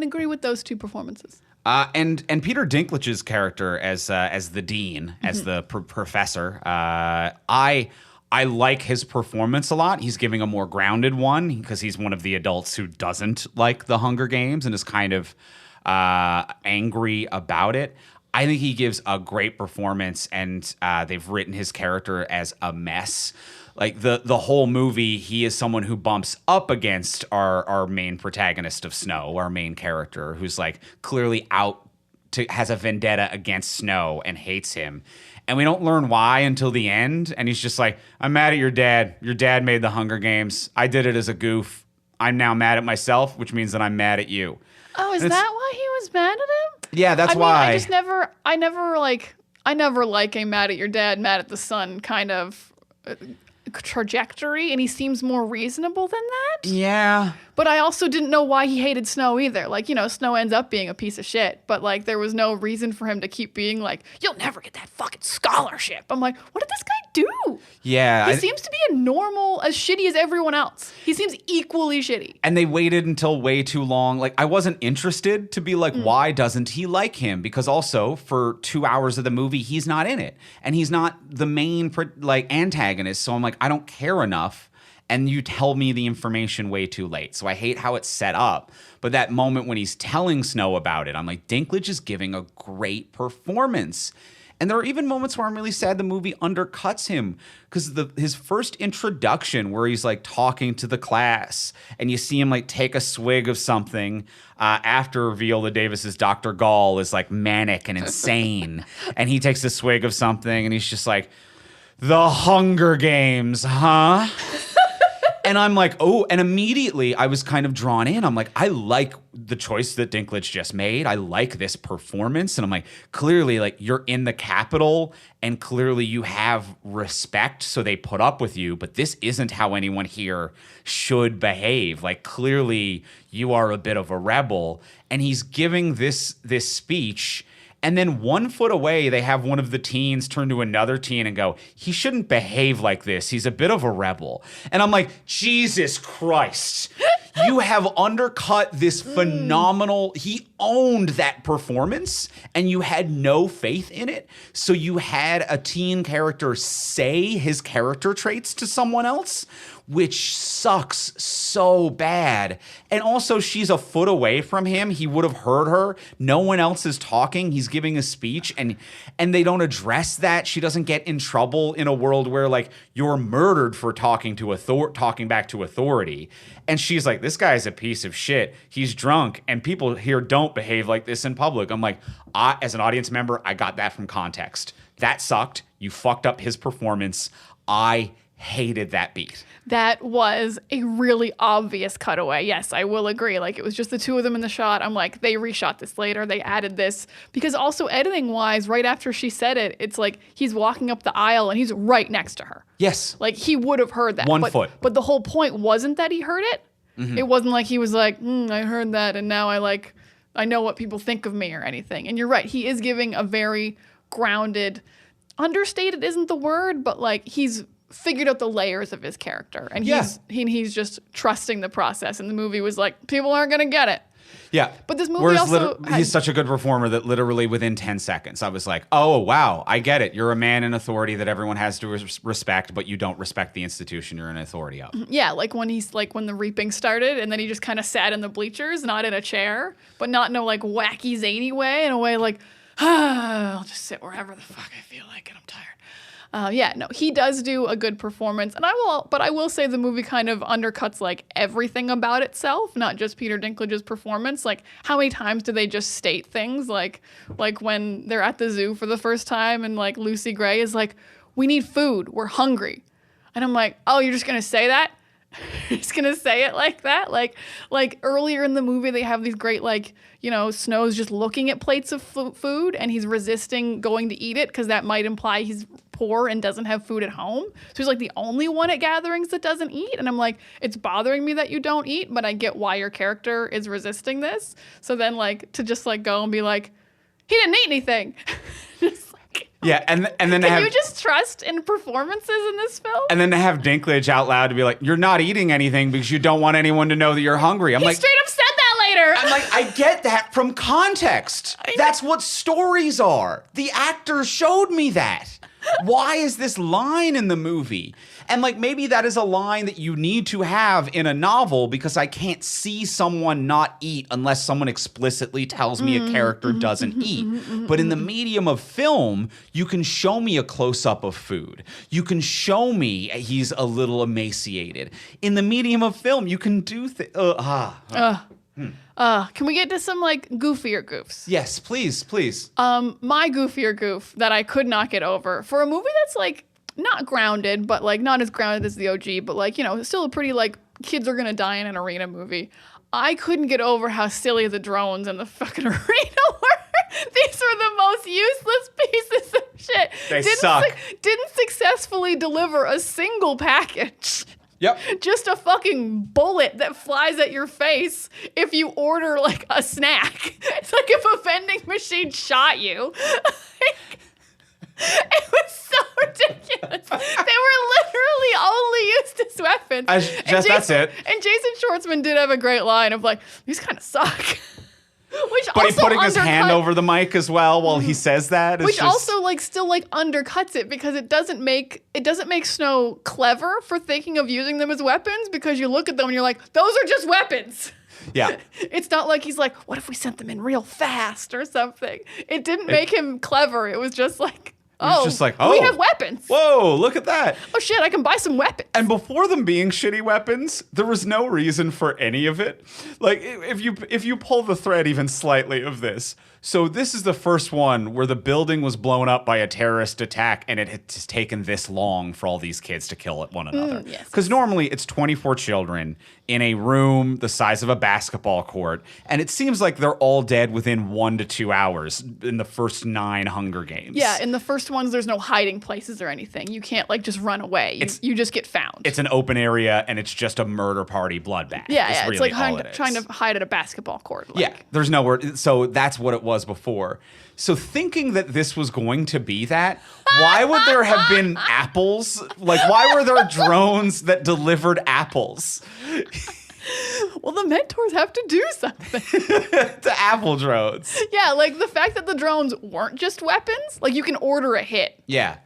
agree with those two performances. And Peter Dinklage's character as the dean, as the professor, I like his performance a lot. He's giving a more grounded one because he's one of the adults who doesn't like the Hunger Games and is kind of angry about it. I think he gives a great performance, and they've written his character as a mess. Like the whole movie, he is someone who bumps up against our main protagonist of Snow, our main character, who's like clearly has a vendetta against Snow and hates him. And we don't learn why until the end. And he's just like, I'm mad at your dad. Your dad made the Hunger Games. I did it as a goof. I'm now mad at myself, which means that I'm mad at you. Oh, is that why he was mad at him? Yeah, that's why. I never like a mad at your dad, mad at the son kind of trajectory, and he seems more reasonable than that. Yeah. But I also didn't know why he hated Snow either. Like, Snow ends up being a piece of shit, but like there was no reason for him to keep being like, you'll never get that fucking scholarship. I'm like, what did this guy do? Yeah. He seems to be as shitty as everyone else. He seems equally shitty. And they waited until way too long. Like, I wasn't interested to be like, why doesn't he like him? Because also for 2 hours of the movie, he's not in it. And he's not the main antagonist. So I'm like, I don't care enough. And you tell me the information way too late. So I hate how it's set up. But that moment when he's telling Snow about it, I'm like, Dinklage is giving a great performance. And there are even moments where I'm really sad the movie undercuts him, because his first introduction where he's like talking to the class and you see him like take a swig of something after Viola Davis's Dr. Gall is like manic and insane. And he takes a swig of something and he's just like, the Hunger Games, huh? And I'm like, oh, and immediately I was kind of drawn in. I'm like, I like the choice that Dinklage just made. I like this performance. And I'm like, clearly, like, you're in the Capitol and clearly you have respect, so they put up with you. But this isn't how anyone here should behave. Like, clearly you are a bit of a rebel. And he's giving this speech. And then 1 foot away, they have one of the teens turn to another teen and go, he shouldn't behave like this. He's a bit of a rebel. And I'm like, Jesus Christ. You have undercut this phenomenal, he owned that performance and you had no faith in it. So you had a teen character say his character traits to someone else, which sucks so bad. And also, she's a foot away from him. He would have heard her. No one else is talking. He's giving a speech, and they don't address that. She doesn't get in trouble in a world where, like, you're murdered for talking back to authority. And she's like, this guy's a piece of shit. He's drunk, and people here don't behave like this in public. I'm like, as an audience member, I got that from context. That sucked. You fucked up his performance. I hated that beat. That was a really obvious cutaway. Yes, I will agree. Like, it was just the two of them in the shot. I'm like, they reshot this later. They added this. Because also editing wise, right after she said it, it's like he's walking up the aisle and he's right next to her. Yes. Like, he would have heard that. 1 foot. But the whole point wasn't that he heard it. Mm-hmm. It wasn't like he was like, I heard that and now I know what people think of me or anything. And you're right. He is giving a very grounded, understated isn't the word, but like he's figured out the layers of his character, and he's just trusting the process. And the movie was like, people aren't gonna get it. Yeah, but this movie he's such a good performer that literally within 10 seconds, I was like, oh wow, I get it. You're a man in authority that everyone has to respect, but you don't respect the institution you're in authority of. Yeah, like when the reaping started, and then he just kind of sat in the bleachers, not in a chair, but not in a like wacky zany way, in a way like, I'll just sit wherever the fuck I feel like, and I'm tired. He does do a good performance, and I will say the movie kind of undercuts like everything about itself, not just Peter Dinklage's performance. Like, how many times do they just state things like when they're at the zoo for the first time, and like Lucy Gray is like, "We need food, we're hungry," and I'm like, "Oh, you're just gonna say that? You're just gonna say it like that?" Like earlier in the movie, they have these great Snow's just looking at plates of food and he's resisting going to eat it because that might imply he's poor and doesn't have food at home. So he's like the only one at gatherings that doesn't eat. And I'm like, it's bothering me that you don't eat, but I get why your character is resisting this. So then to just go and be like, he didn't eat anything. Just like, Yeah, and then Can you just trust in performances in this film? and then to have Dinklage out loud to be like, "You're not eating anything because you don't want anyone to know that you're hungry." I'm He like, straight up said that later. I'm like, I get that from context. That's what stories are. The actors showed me that. Why is this line in the movie? And like maybe that is a line that you need to have in a novel because I can't see someone not eat unless someone explicitly tells me a character doesn't eat. But in the medium of film, you can show me a close-up of food. You can show me he's a little emaciated. In the medium of film, you can do things. Can we get to some like goofier goofs? Yes, please. My goofier goof that I could not get over for a movie that's like not grounded, but like not as grounded as the OG, but like, you know, still a pretty like kids are gonna die in an arena movie. I couldn't get over how silly the drones in the fucking arena were. These were the most useless pieces of shit. They suck. Didn't successfully deliver a single package. Yep. Just a fucking bullet that flies at your face if you order like a snack. It's like if a vending machine shot you. It was so ridiculous. They were literally only used as weapons. That's it. And Jason Schwartzman did have a great line of like, these kind of suck. But he's putting his hand over the mic as well while he says that. Which also like still like undercuts it because it doesn't make Snow clever for thinking of using them as weapons because you look at them and you're like, those are just weapons. Yeah. It's not like he's like, what if we sent them in real fast or something? It didn't make him clever. It was just like, we have weapons. Whoa, look at that. Oh shit, I can buy some weapons. And before them being shitty weapons, there was no reason for any of it. Like if you pull the thread even slightly of this. So this is the first one where the building was blown up by a terrorist attack and it had just taken this long for all these kids to kill one another. Yes. Because normally it's 24 children in a room the size of a basketball court. And it seems like they're all dead within 1 to 2 hours in the first 9 Hunger Games. Yeah, in the first ones, there's no hiding places or anything. You can't like just run away. You just get found. It's an open area and it's just a murder party bloodbath. Yeah, really it's like it trying to hide at a basketball court. Like. Yeah, there's nowhere. So that's what it was before. So thinking that this was going to be that, why would there have been apples? Like, why were there drones that delivered apples? Well, the mentors have to do something. The apple drones. Yeah, like the fact that the drones weren't just weapons, like you can order a hit. Yeah.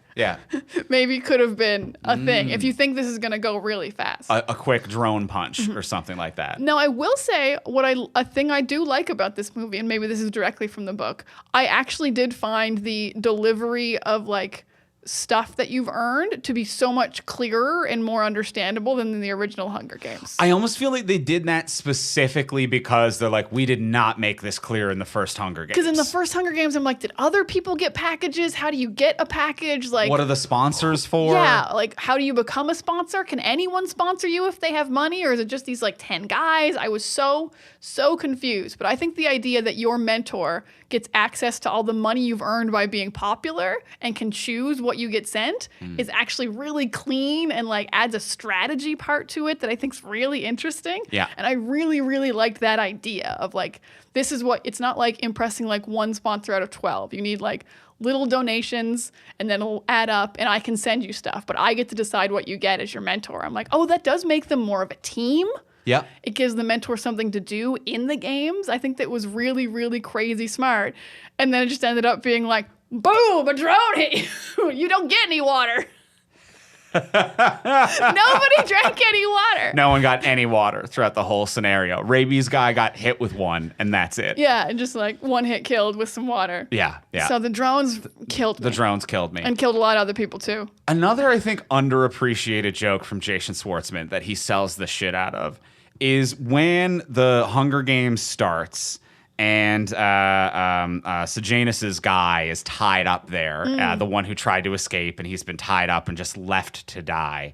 Maybe could have been a thing if you think this is going to go really fast. A quick drone punch or something like that. Now, I will say a thing I do like about this movie, and maybe this is directly from the book, I actually did find the delivery of like stuff that you've earned to be so much clearer and more understandable than in the original Hunger Games. I almost feel like they did that specifically because they're like, we did not make this clear in the first Hunger Games. Because in the first Hunger Games, I'm like, did other people get packages? How do you get a package? Like, what are the sponsors for? Yeah, like how do you become a sponsor? Can anyone sponsor you if they have money, or is it just these like 10 guys? I was so confused. But I think the idea that your mentor gets access to all the money you've earned by being popular and can choose what you get sent is actually really clean and like adds a strategy part to it that I think is really interesting. Yeah. And I really, really liked that idea of like, this is what, it's not like impressing like one sponsor out of 12. You need like little donations and then it'll add up and I can send you stuff, but I get to decide what you get as your mentor. I'm like, oh, that does make them more of a team. Yeah. It gives the mentor something to do in the games. I think that was really, really crazy smart. And then it just ended up being like, boom, a drone hit you. You don't get any water. Nobody drank any water. No one got any water throughout the whole scenario. Rabies guy got hit with one, and that's it. Yeah, and just like one hit killed with some water. Yeah. So the drones killed me. The drones killed me. And killed a lot of other people too. Another, I think, underappreciated joke from Jason Schwartzman that he sells the shit out of is when the Hunger Games starts and Sejanus's guy is tied up there, the one who tried to escape, and he's been tied up and just left to die.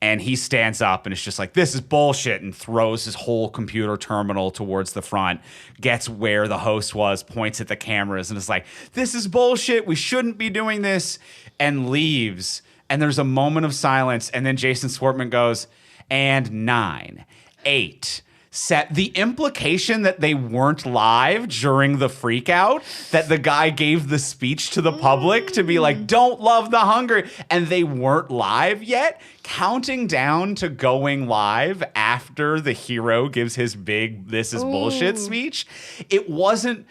And he stands up and it's just like, this is bullshit, and throws his whole computer terminal towards the front, gets where the host was, points at the cameras, and is like, this is bullshit, we shouldn't be doing this, and leaves. And there's a moment of silence, and then Jason Schwartzman goes, and 9, 8, set, the implication that they weren't live during the freak out, that the guy gave the speech to the public to be like, don't love the hunger, and they weren't live yet, counting down to going live after the hero gives his big "this is bullshit" speech. It wasn't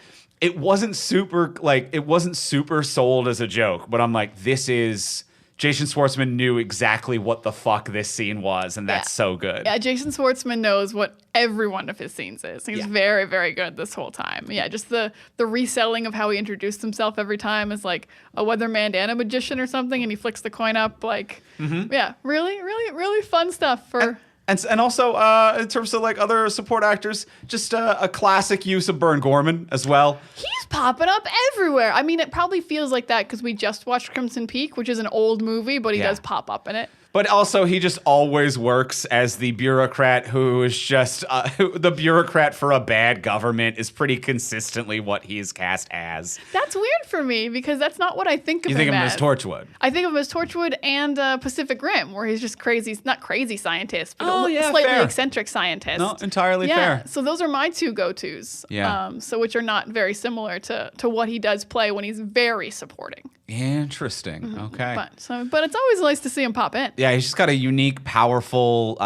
super sold as a joke, but I'm like, this is Jason Schwartzman knew exactly what the fuck this scene was, and that's so good. Yeah, Jason Schwartzman knows what every one of his scenes is. He's very, very good this whole time. Yeah, just the reselling of how he introduced himself every time is like a weatherman and a magician or something, and he flicks the coin up. Like, yeah, really, really, really fun stuff for... And also, in terms of like other support actors, just a classic use of Bern Gorman as well. He's popping up everywhere. I mean, it probably feels like that because we just watched Crimson Peak, which is an old movie, but he does pop up in it. But also, he just always works as the bureaucrat who is just the bureaucrat for a bad government is pretty consistently what he's cast as. That's weird for me because that's not what I think of him as. You think of him as Torchwood. I think of him as Torchwood and Pacific Rim, where he's just crazy, not crazy scientist, but slightly eccentric scientist. No, entirely fair. So those are my two go-tos. Yeah. So which are not very similar to what he does play when he's very supporting. Interesting. Okay. But it's always nice to see him pop in. Yeah, he's just got a unique, powerful,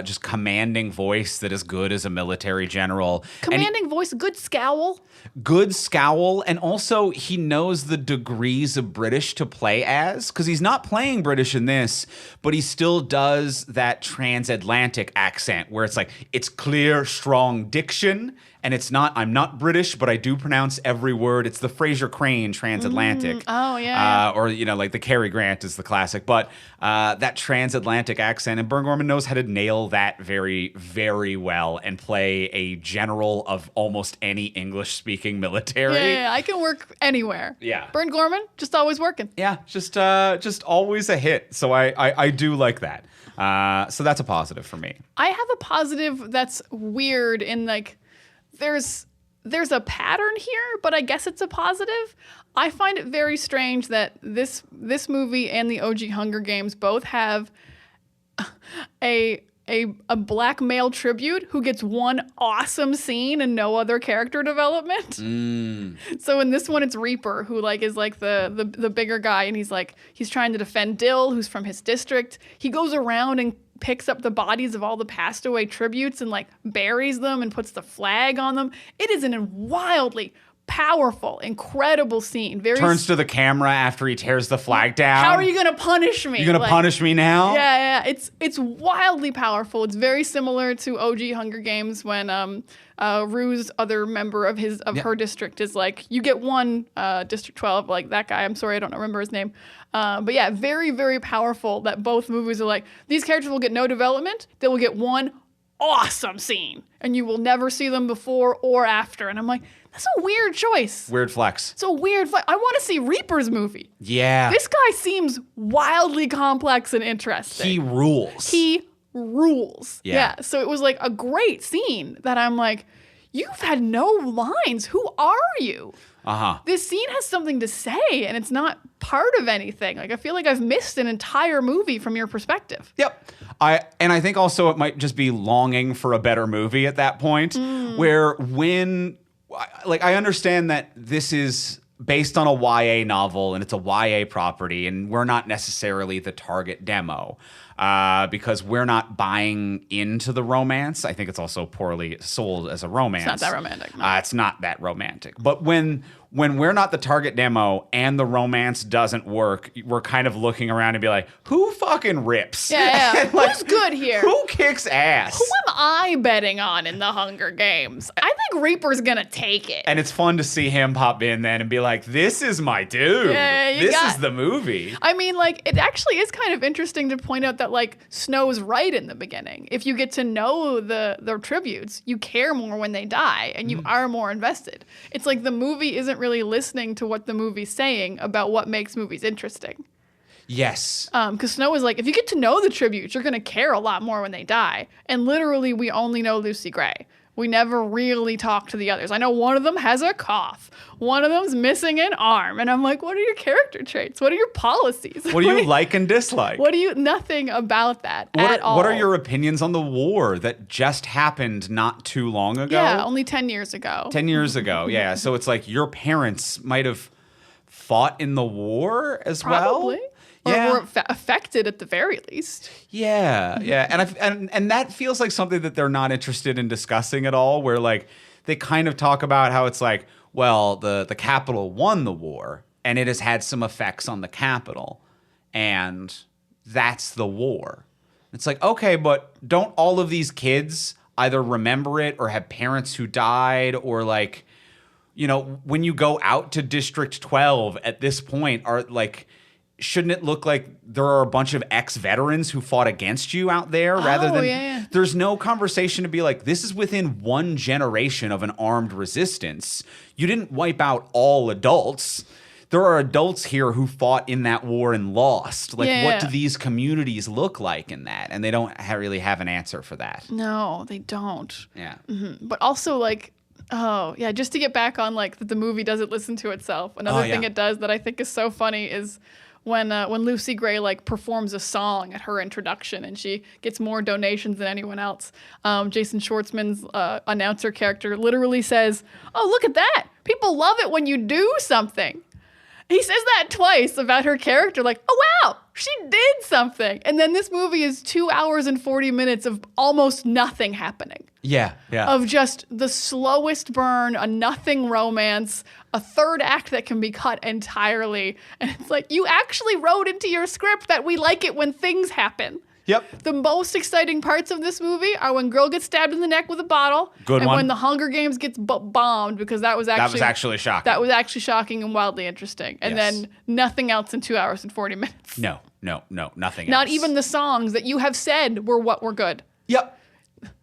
just commanding voice that is good as a military general. Commanding voice, good scowl. Good scowl, and also he knows the degrees of British to play as, because he's not playing British in this, but he still does that transatlantic accent where it's like, it's clear, strong diction, and it's not, I'm not British, but I do pronounce every word. It's the Fraser Crane transatlantic. Or, like the Cary Grant is the classic, but that transatlantic accent, and Bern Gorman knows how to nail that very, very well and play a general of almost any English-speaking military. Yeah, I can work anywhere. Yeah. Bern Gorman, just always working. Yeah, just always a hit. So I do like that. So that's a positive for me. I have a positive that's weird in like, there's a pattern here, but I guess it's a positive. I find it very strange that this movie and the OG Hunger Games both have a black male tribute who gets one awesome scene and no other character development. So in this one, it's Reaper, who is the bigger guy, and he's trying to defend Dill, who's from his district. He goes around and picks up the bodies of all the passed away tributes and buries them and puts the flag on them. It is an wildly powerful, incredible scene. Turns to the camera after he tears the flag down. How are you gonna punish me? You gonna punish me now? Yeah. It's wildly powerful. It's very similar to OG Hunger Games when Rue's other member of her district is like, you get one District 12, like that guy. I'm sorry, I don't remember his name. But yeah, very, very powerful that both movies are like, these characters will get no development. They will get one awesome scene, and you will never see them before or after. And I'm like, that's a weird choice. Weird flex. It's a weird flex. I want to see Reaper's movie. Yeah. This guy seems wildly complex and interesting. He rules. Yeah. So it was a great scene that I'm like, you've had no lines. Who are you? This scene has something to say, and it's not part of anything. I feel like I've missed an entire movie from your perspective. Yep. I think also it might just be longing for a better movie at that point, where I understand that this is based on a YA novel and it's a YA property, and we're not necessarily the target demo because we're not buying into the romance. I think it's also poorly sold as a romance. It's not that romantic. No. It's not that romantic. But when we're not the target demo and the romance doesn't work, we're kind of looking around and be like, who fucking rips? Yeah. Who's good here? Who kicks ass? Who am I betting on in the Hunger Games? I think Reaper's gonna take it. And it's fun to see him pop in then and be like, this is my dude. Yeah, this is the movie. I mean, it actually is kind of interesting to point out that Snow's right in the beginning. If you get to know the tributes, you care more when they die and you are more invested. It's like the movie isn't really listening to what the movie's saying about what makes movies interesting. Yes. Because Snow is like, if you get to know the tributes, you're going to care a lot more when they die. And literally, we only know Lucy Gray. We never really talk to the others. I know one of them has a cough. One of them's missing an arm. And I'm like, what are your character traits? What are your policies? What do you like and dislike? Nothing about that at all. What are your opinions on the war that just happened not too long ago? Yeah, only 10 years ago. 10 years ago, yeah. So it's like your parents might have fought in the war as Probably. well? Or were affected at the very least. Yeah, yeah. And that feels like something that they're not interested in discussing at all, where like they kind of talk about how it's like, well, the Capitol won the war and it has had some effects on the Capitol. And that's the war. It's like, okay, but don't all of these kids either remember it or have parents who died, or like, you know, when you go out to District 12 at this point, are like, shouldn't it look like there are a bunch of ex-veterans who fought against you out there rather than there's no conversation to be like, this is within one generation of an armed resistance. You didn't wipe out all adults. There are adults here who fought in that war and lost. Like, what do these communities look like in that? And they don't really have an answer for that. No, they don't. Yeah. Mm-hmm. But also, like, just to get back on, like, that the movie doesn't listen to itself. Another thing it does that I think is so funny is when Lucy Gray, like, performs a song at her introduction and she gets more donations than anyone else. Jason Schwartzman's announcer character literally says, "Oh, look at that. People love it when you do something." He says that twice about her character, like, oh, wow, she did something. And then this movie is 2 hours and 40 minutes of almost nothing happening. Yeah. Of just the slowest burn, a nothing romance, a third act that can be cut entirely. And it's like, you actually wrote into your script that we like it when things happen. Yep. The most exciting parts of this movie are when girl gets stabbed in the neck with a bottle. Good and one. when the Hunger Games gets bombed, because that was actually shocking. That was actually shocking and wildly interesting. And then nothing else in 2 hours and 40 minutes. No, nothing else. Not even the songs that you have said were what were good. Yep.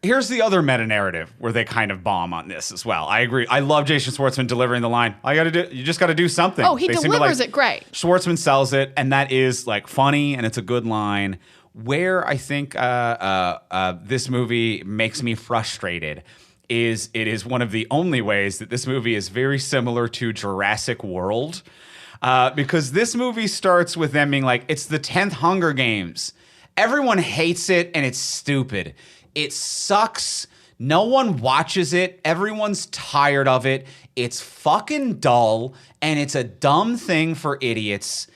Here's the other meta-narrative where they kind of bomb on this as well. I agree. I love Jason Schwartzman delivering the line, you just got to do something. Oh, he delivers it great. Schwartzman sells it, and that is like funny, and it's a good line. Where I think this movie makes me frustrated is it is one of the only ways that this movie is very similar to Jurassic World, because this movie starts with them being like, it's the 10th Hunger Games. Everyone hates it, and it's stupid. It sucks. No one watches it. Everyone's tired of it. It's fucking dull, and it's a dumb thing for idiots.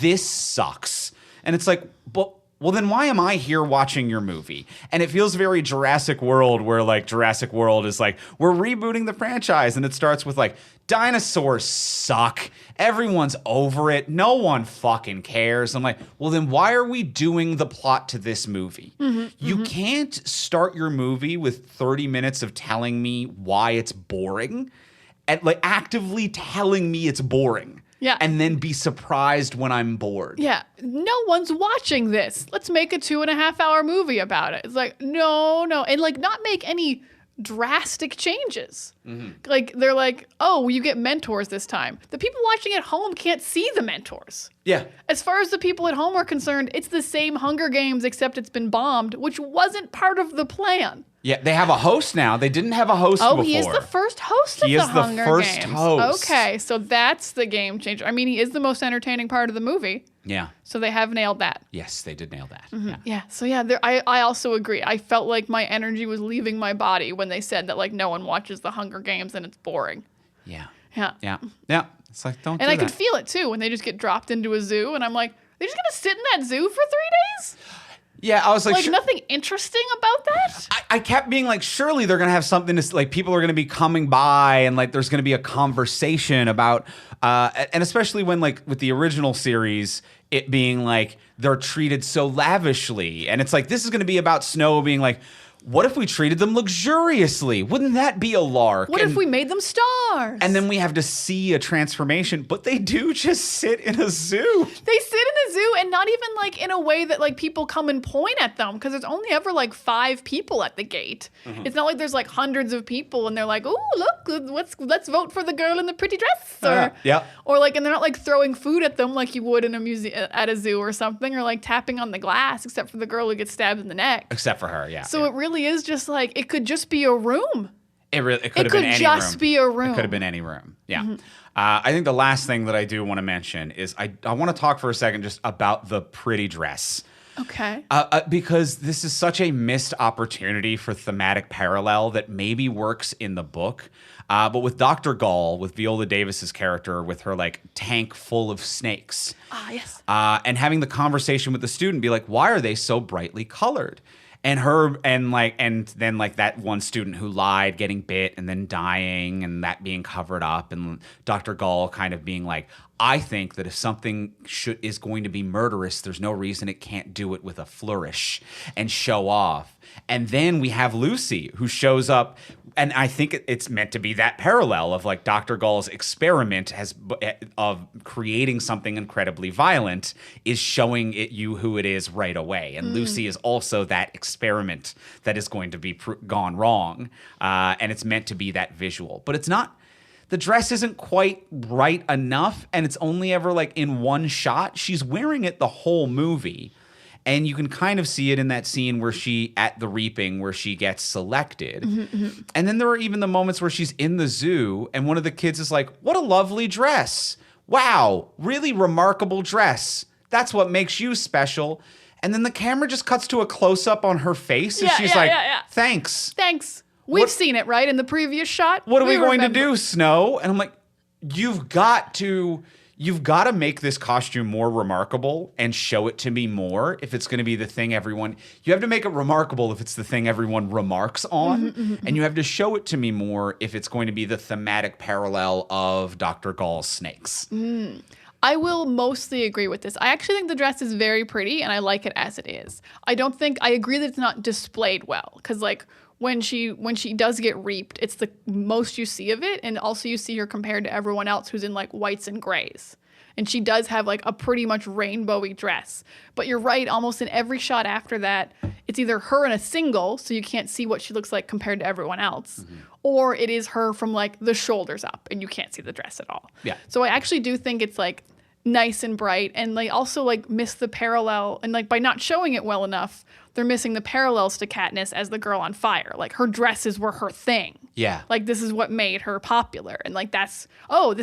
This sucks. And it's like, but well, then why am I here watching your movie? And it feels very Jurassic World, where like Jurassic World is like, we're rebooting the franchise. And it starts with like, dinosaurs suck. Everyone's over it. No one fucking cares. I'm like, well, then why are we doing the plot to this movie? You can't start your movie with 30 minutes of telling me why it's boring and like actively telling me it's boring. Yeah. And then be surprised when I'm bored. Yeah. No one's watching this. Let's make a 2.5 hour movie about it. It's like, no. And like not make any drastic changes. Like they're like, oh, you get mentors this time. The people watching at home can't see the mentors. Yeah. As far as the people at home are concerned, it's the same Hunger Games except it's been bombed, which wasn't part of the plan. Yeah, they have a host now. They didn't have a host before. Oh, he is the first host of the Hunger Games. He is the first host. Okay, so that's the game changer. I mean, he is the most entertaining part of the movie. Yeah. So they have nailed that. Yes, they did nail that. Yeah. So yeah, I also agree. I felt like my energy was leaving my body when they said that like no one watches the Hunger Games and it's boring. Yeah. Yeah. It's like, don't do that. And I could feel it too when they just get dropped into a zoo and I'm like, they're just gonna sit in that zoo for 3 days? Yeah, I was like, nothing interesting about that? I kept being like, surely they're going to have something to, like, people are going to be coming by and, like, there's going to be a conversation about, and especially when, like, with the original series, it being like, they're treated so lavishly. And it's like, this is going to be about Snow being like, what if we treated them luxuriously? Wouldn't that be a lark? What if we made them stars? And then we have to see a transformation, but they do just sit in a zoo. They sit in a zoo and not even like in a way that like people come and point at them because there's only ever like 5 people at the gate. It's not like there's like hundreds of people and they're like, oh, look, let's vote for the girl in the pretty dress. Or like, and they're not like throwing food at them like you would in a museum at a zoo or something, or like tapping on the glass, except for the girl who gets stabbed in the neck. Except for her, yeah. So it really is just like, it could just be a room. It could have been any just room. be a room. It could have been any room. Yeah. I think the last thing that I do want to mention is I want to talk for a second just about the pretty dress. Okay. Because this is such a missed opportunity for thematic parallel that maybe works in the book. But with Dr. Gall, with Viola Davis's character, with her like tank full of snakes. Yes. And having the conversation with the student be like, why are they so brightly colored? And then that one student who lied, getting bit and then dying and that being covered up, and Dr. Gall kind of being like, I think that if something is going to be murderous, there's no reason it can't do it with a flourish and show off. And then we have Lucy, who shows up, and I think it's meant to be that parallel of like Dr. Gall's experiment of creating something incredibly violent is showing you who it is right away. And Lucy is also that experiment that is going to be gone wrong. And it's meant to be that visual. But it's not. The dress isn't quite right enough, and it's only ever like in one shot. She's wearing it the whole movie. And you can kind of see it in that scene where at the reaping, where she gets selected. And then there are even the moments where she's in the zoo and one of the kids is like, what a lovely dress. Wow, really remarkable dress. That's what makes you special. And then the camera just cuts to a close-up on her face and she's like, thanks. Thanks. We've seen it, right? In the previous shot. What are we going to do, Snow? And I'm like, you've got to make this costume more remarkable and show it to me more if it's going to be the thing everyone... You have to make it remarkable if it's the thing everyone remarks on. And you have to show it to me more if it's going to be the thematic parallel of Dr. Gall's snakes. I will mostly agree with this. I actually think the dress is very pretty and I like it as it is. I agree that it's not displayed well because like when she does get reaped, it's the most you see of it, and also you see her compared to everyone else who's in like whites and grays. And she does have like a pretty much rainbowy dress. But you're right, almost in every shot after that, it's either her in a single, so you can't see what she looks like compared to everyone else, or it is her from like the shoulders up and you can't see the dress at all. Yeah. So I actually do think it's like nice and bright, and they also like miss the parallel, and like by not showing it well enough, they're missing the parallels to Katniss as the girl on fire. Like her dresses were her thing. Yeah. Like this is what made her popular. And like this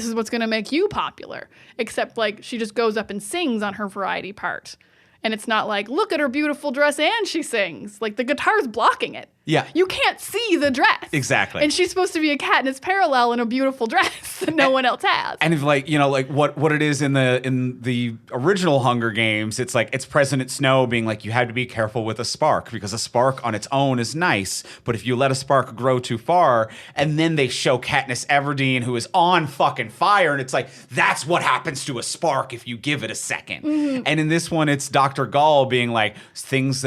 is what's going to make you popular. Except like she just goes up and sings on her variety part. And it's not like, look at her beautiful dress and she sings. Like the guitar's blocking it. Yeah. You can't see the dress. Exactly. And she's supposed to be a Katniss parallel in a beautiful dress that no one else has. And if like, like what it is in the original Hunger Games, it's like it's President Snow being like, you have to be careful with a spark because a spark on its own is nice, but if you let a spark grow too far, and then they show Katniss Everdeen who is on fucking fire, and it's like that's what happens to a spark if you give it a second. And in this one, it's Dr. Gall being like things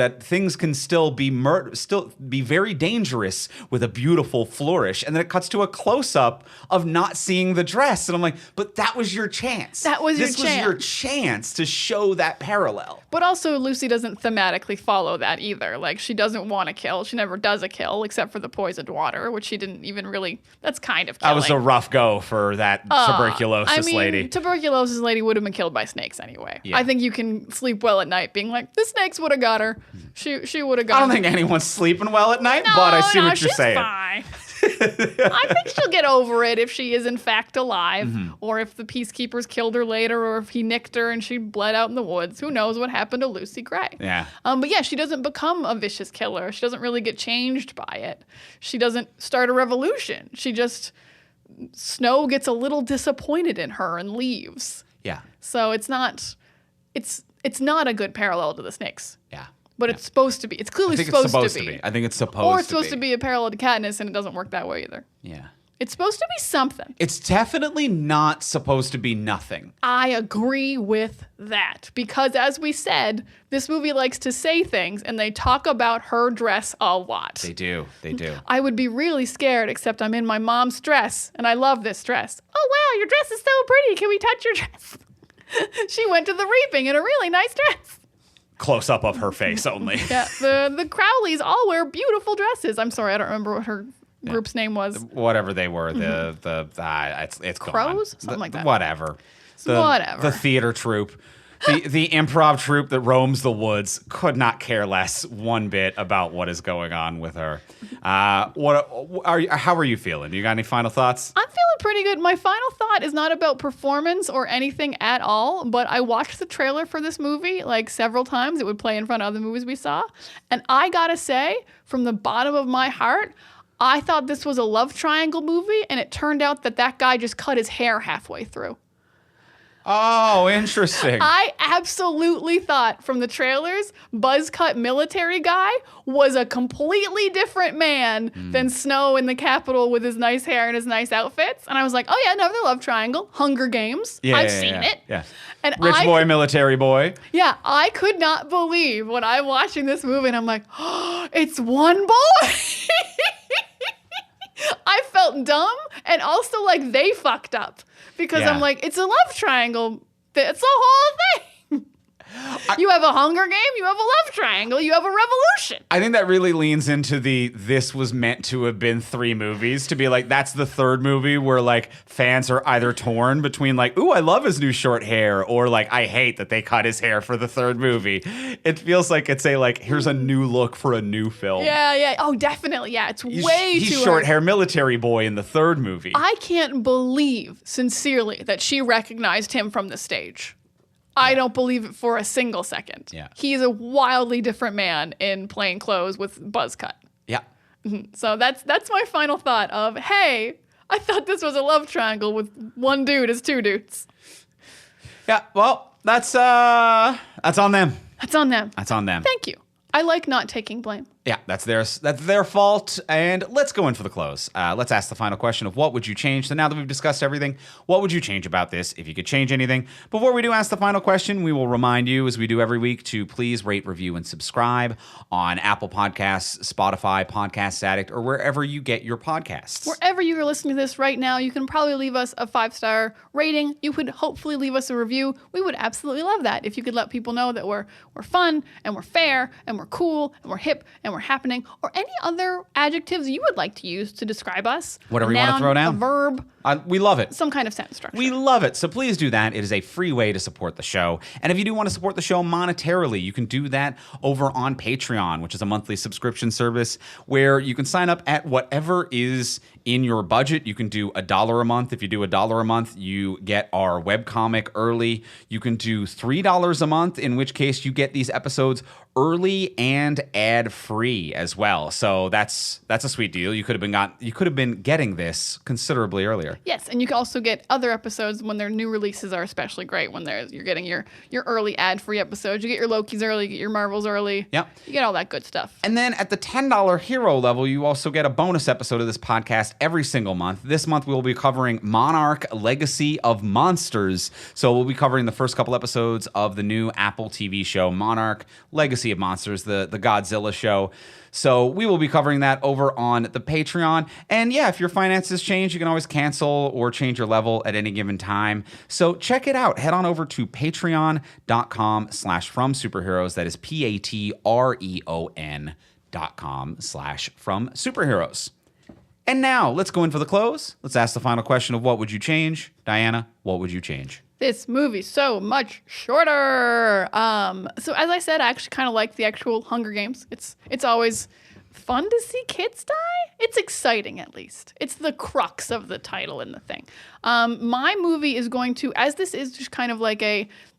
can still be very dangerous with a beautiful flourish. And then it cuts to a close-up of not seeing the dress. And I'm like, but that was your chance. This was your chance to show that parallel. But also, Lucy doesn't thematically follow that either. Like, she doesn't want to kill. She never does a kill, except for the poisoned water, which she didn't even really... That's kind of killing. That was a rough go for that tuberculosis lady. Tuberculosis lady would have been killed by snakes anyway. Yeah. I think you can sleep well at night being like, the snakes would have got her. She would have got her. I don't think anyone's sleeping well at night, but I see what you're saying. Fine. I think she'll get over it if she is in fact alive, or if the peacekeepers killed her later, or if he nicked her and she bled out in the woods. Who knows what happened to Lucy Gray? Yeah. But yeah, she doesn't become a vicious killer. She doesn't really get changed by it. She doesn't start a revolution. Snow gets a little disappointed in her and leaves. Yeah. So it's not a good parallel to the snakes. Yeah. But it's supposed to be. It's clearly supposed to be. I think it's supposed to be. Or it's supposed to be a parallel to Katniss, and it doesn't work that way either. Yeah. It's supposed to be something. It's definitely not supposed to be nothing. I agree with that. Because as we said, this movie likes to say things, and they talk about her dress a lot. They do. They do. I would be really scared, except I'm in my mom's dress, and I love this dress. Oh, wow, your dress is so pretty. Can we touch your dress? She went to the reaping in a really nice dress. Close up of her face only. Yeah, the Crowleys all wear beautiful dresses. I'm sorry, I don't remember what her group's name was. Whatever they were, it's Crows? gone. Something like that. Whatever. Whatever. The theater troupe. The improv troupe that roams the woods could not care less one bit about what is going on with her. How are you feeling? You got any final thoughts? I'm feeling pretty good. My final thought is not about performance or anything at all, but I watched the trailer for this movie like several times. It would play in front of other movies we saw. And I gotta say, from the bottom of my heart, I thought this was a love triangle movie, and it turned out that guy just cut his hair halfway through. Oh, interesting. I absolutely thought from the trailers, buzz cut military guy was a completely different man than Snow in the Capitol with his nice hair and his nice outfits. And I was like, oh yeah, another love triangle, Hunger Games. I've seen it. Yeah. And Rich boy, military boy. Yeah, I could not believe when I'm watching this movie and I'm like, oh, it's one boy. I felt dumb and also like they fucked up. Because I'm like, it's a love triangle. That's the whole thing. You have a Hunger Game, you have a love triangle, you have a revolution. I think that really leans into this was meant to have been 3 movies, to be like, that's the third movie where like fans are either torn between like, ooh, I love his new short hair, or like, I hate that they cut his hair for the third movie. It feels like it's here's a new look for a new film. Yeah. Oh, definitely. Yeah, it's way he's too short hair military boy in the third movie. I can't believe, sincerely, that she recognized him from the stage. I don't believe it for a single second. Yeah. He's a wildly different man in plain clothes with buzz cut. Yeah. So that's my final thought of, hey, I thought this was a love triangle with one dude as 2 dudes. Yeah, well, that's on them. That's on them. That's on them. Thank you. I like not taking blame. Yeah, that's their fault. And let's go in for the close. Let's ask the final question of what would you change? So now that we've discussed everything, what would you change about this if you could change anything? Before we do ask the final question, we will remind you, as we do every week, to please rate, review, and subscribe on Apple Podcasts, Spotify, Podcast Addict, or wherever you get your podcasts. Wherever you are listening to this right now, you can probably leave us a 5-star rating. You could hopefully leave us a review. We would absolutely love that if you could let people know that we're fun and we're fair and we're cool and we're hip and we're happening, or any other adjectives you would like to use to describe us. Whatever you want to throw down. A verb. We love it. Some kind of sentence structure. We love it. So please do that. It is a free way to support the show. And if you do want to support the show monetarily, you can do that over on Patreon, which is a monthly subscription service where you can sign up at whatever is in your budget. You can do $1 a month. If you do $1 a month, you get our webcomic early. You can do $3 a month, in which case you get these episodes early and ad-free as well. So that's a sweet deal. You could have been getting this considerably earlier. Yes, and you can also get other episodes when their new releases are especially great. When you're getting your early ad-free episodes, you get your Lokis early, you get your Marvels early. Yep. You get all that good stuff. And then at the $10 hero level, you also get a bonus episode of this podcast every single month. This month we will be covering Monarch: Legacy of Monsters. So we'll be covering the first couple episodes of the new Apple TV show Monarch: Legacy of Monsters, the Godzilla show. So we will be covering that over on the Patreon. And yeah, if your finances change, you can always cancel or change your level at any given time. So check it out. Head on over to patreon.com/fromsuperheroes. That is patreon.com/fromsuperheroes. And now let's go in for the close. Let's ask the final question of what would you change? Diana, what would you change? This movie's so much shorter. So as I said, I actually kind of like the actual Hunger Games. It's always fun to see kids die. It's exciting, at least. It's the crux of the title and the thing. My movie is going to, as this is just kind of like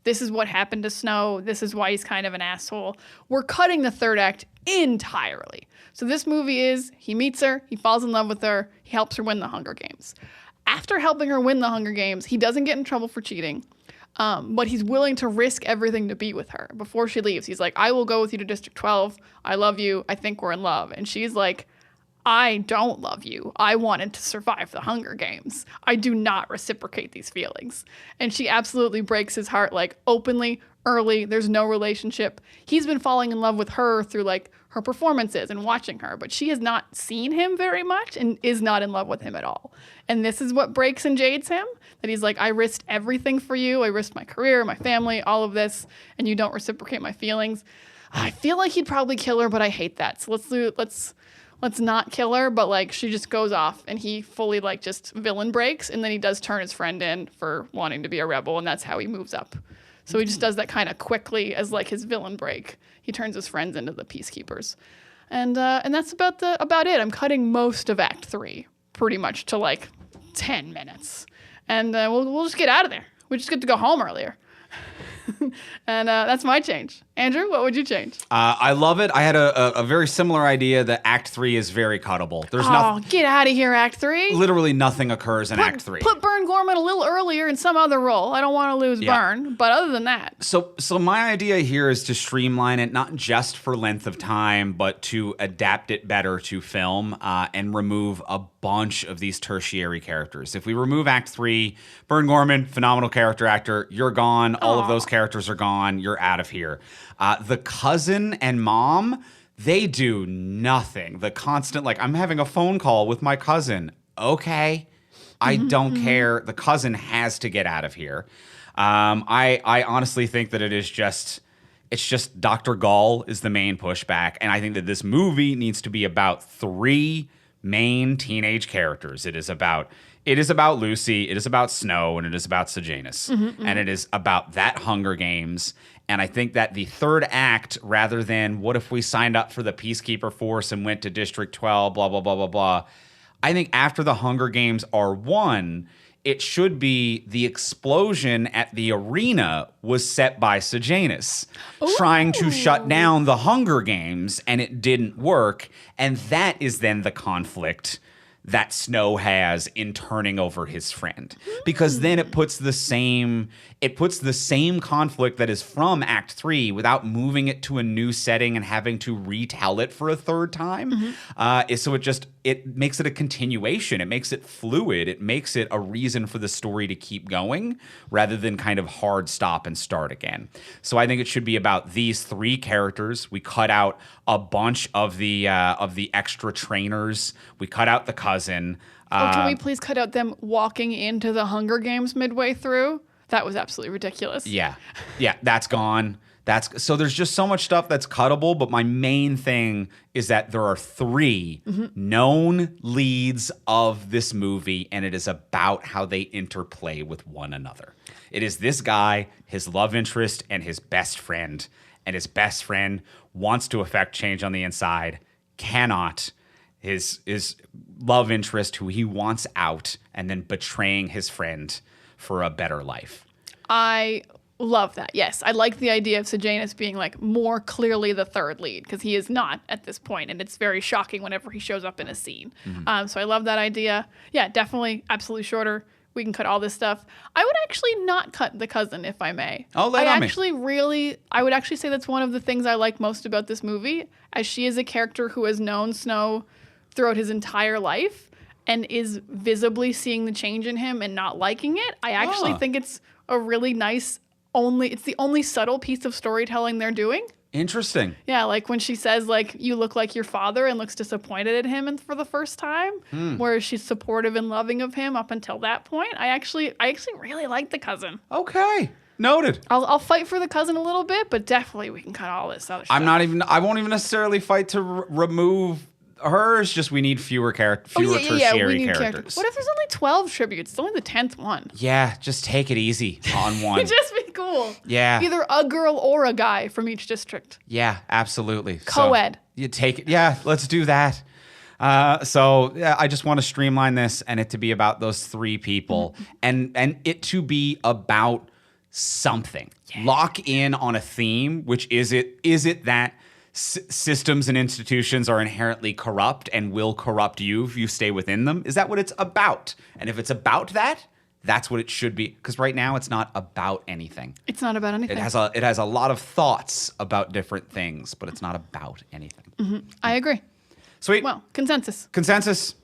this is what happened to Snow. This is why he's kind of an asshole. We're cutting the third act entirely. So this movie is, he meets her, he falls in love with her, he helps her win the Hunger Games. After helping her win the Hunger Games, he doesn't get in trouble for cheating, but he's willing to risk everything to be with her. Before she leaves, he's like, I will go with you to District 12. I love you. I think we're in love. And she's like, I don't love you. I wanted to survive the Hunger Games. I do not reciprocate these feelings. And she absolutely breaks his heart, like, openly, early. There's no relationship. He's been falling in love with her through, like, her performances and watching her, but she has not seen him very much and is not in love with him at all. And this is what breaks and jades him, that he's like, I risked everything for you. I risked my career, my family, all of this, and you don't reciprocate my feelings. I feel like he'd probably kill her, but I hate that. So let's not kill her, but like she just goes off and he fully like just villain breaks, and then he does turn his friend in for wanting to be a rebel, and that's how he moves up So he just does that kind of quickly as like his villain break. He turns his friends into the peacekeepers. And that's about it. I'm cutting most of Act 3 pretty much to like 10 minutes. And we'll just get out of there. We just get to go home earlier. And that's my change. Andrew, what would you change? I love it. I had a very similar idea that Act 3 is very cuttable. There's Get out of here, Act 3. literally nothing occurs in Act 3. Put Bern Gorman a little earlier in some other role. I don't want to lose Bern, but other than that. So my idea here is to streamline it, not just for length of time, but to adapt it better to film and remove a bunch of these tertiary characters. If we remove Act 3, Bern Gorman, phenomenal character actor, you're gone. All of those characters are gone. You're out of here. The cousin and mom, they do nothing. The constant, like, I'm having a phone call with my cousin. Okay. I don't care. The cousin has to get out of here. I honestly think that it's just Dr. Gall is the main pushback. And I think that this movie needs to be about 3 main teenage characters. It is about Lucy, it is about Snow, and it is about Sejanus. And it is about that Hunger Games. And I think that the third act, rather than what if we signed up for the Peacekeeper Force and went to District 12, blah, blah, blah, blah, blah. I think after the Hunger Games are won, it should be the explosion at the arena was set by Sejanus, trying to shut down the Hunger Games, and it didn't work. And that is then the conflict that Snow has in turning over his friend, because then it puts the same conflict that is from Act 3 without moving it to a new setting and having to retell it for a third time. So it makes it a continuation. It makes it fluid. It makes it a reason for the story to keep going rather than kind of hard stop and start again. So I think it should be about these 3 characters. We cut out a bunch of the extra trainers. We cut out the cousin. Can we please cut out them walking into the Hunger Games midway through? That was absolutely ridiculous. Yeah, that's gone. So there's just so much stuff that's cuttable, but my main thing is that there are 3 known leads of this movie, and it is about how they interplay with one another. It is this guy, his love interest, and his best friend. And his best friend wants to affect change on the inside, cannot. His love interest, who he wants out, and then betraying his friend for a better life. I love that. Yes, I like the idea of Sejanus being like more clearly the third lead, because he is not at this point, and it's very shocking whenever he shows up in a scene. So I love that idea. Yeah, definitely, absolutely shorter. We can cut all this stuff. I would actually not cut the cousin, if I may. Oh, lay it on me. I would actually say that's one of the things I like most about this movie, as she is a character who has known Snow throughout his entire life and is visibly seeing the change in him and not liking it. I actually think it's a really nice, it's the only subtle piece of storytelling they're doing. Interesting. Yeah, like when she says, like, you look like your father, and looks disappointed at him for the first time, whereas she's supportive and loving of him up until that point. I actually really like the cousin. Okay. Noted. I'll fight for the cousin a little bit, but definitely we can cut all this other stuff. I won't even necessarily fight to remove her. It's just we need fewer tertiary characters. What if there's only 12 tributes? It's only the 10th one. Yeah, just take it easy on one. Just be cool. Yeah. Either a girl or a guy from each district. Yeah, absolutely. Co-ed. So you take it. Yeah, let's do that. I just want to streamline this and it to be about those 3 people and it to be about something. Yeah. Lock in on a theme, which is it that systems and institutions are inherently corrupt and will corrupt you if you stay within them? Is that what it's about? And if it's about that, that's what it should be. Because right now it's not about anything. It's not about anything. It has a lot of thoughts about different things, but it's not about anything. I agree. Sweet. Well, consensus.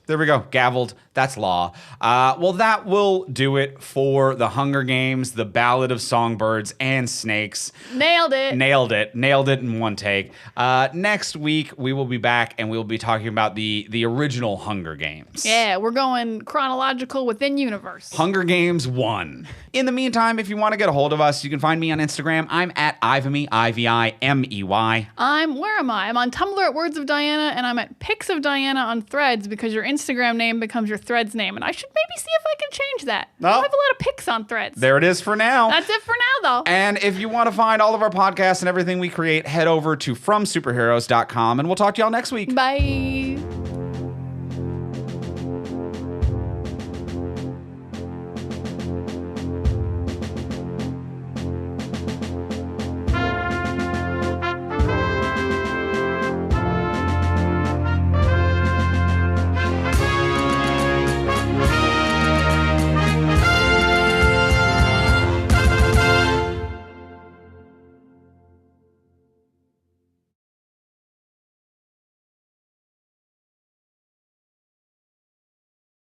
There we go. Gavelled. That's law. Well, that will do it for The Hunger Games, The Ballad of Songbirds, and Snakes. Nailed it. Nailed it in one take. Next week, we will be back, and we will be talking about the original Hunger Games. Yeah, we're going chronological within universe. Hunger Games 1. In the meantime, if you want to get a hold of us, you can find me on Instagram. I'm at Ivimey, Ivimey. Where am I? I'm on Tumblr at Words of Diana, and I'm at Pics of Diana on Threads, because your Instagram name becomes your Threads name, and I should maybe see if I can change that. No. I have a lot of pics on Threads. There it is for now. That's it for now, though. And if you want to find all of our podcasts and everything we create, head over to FromSuperheroes.com, and we'll talk to y'all next week. Bye.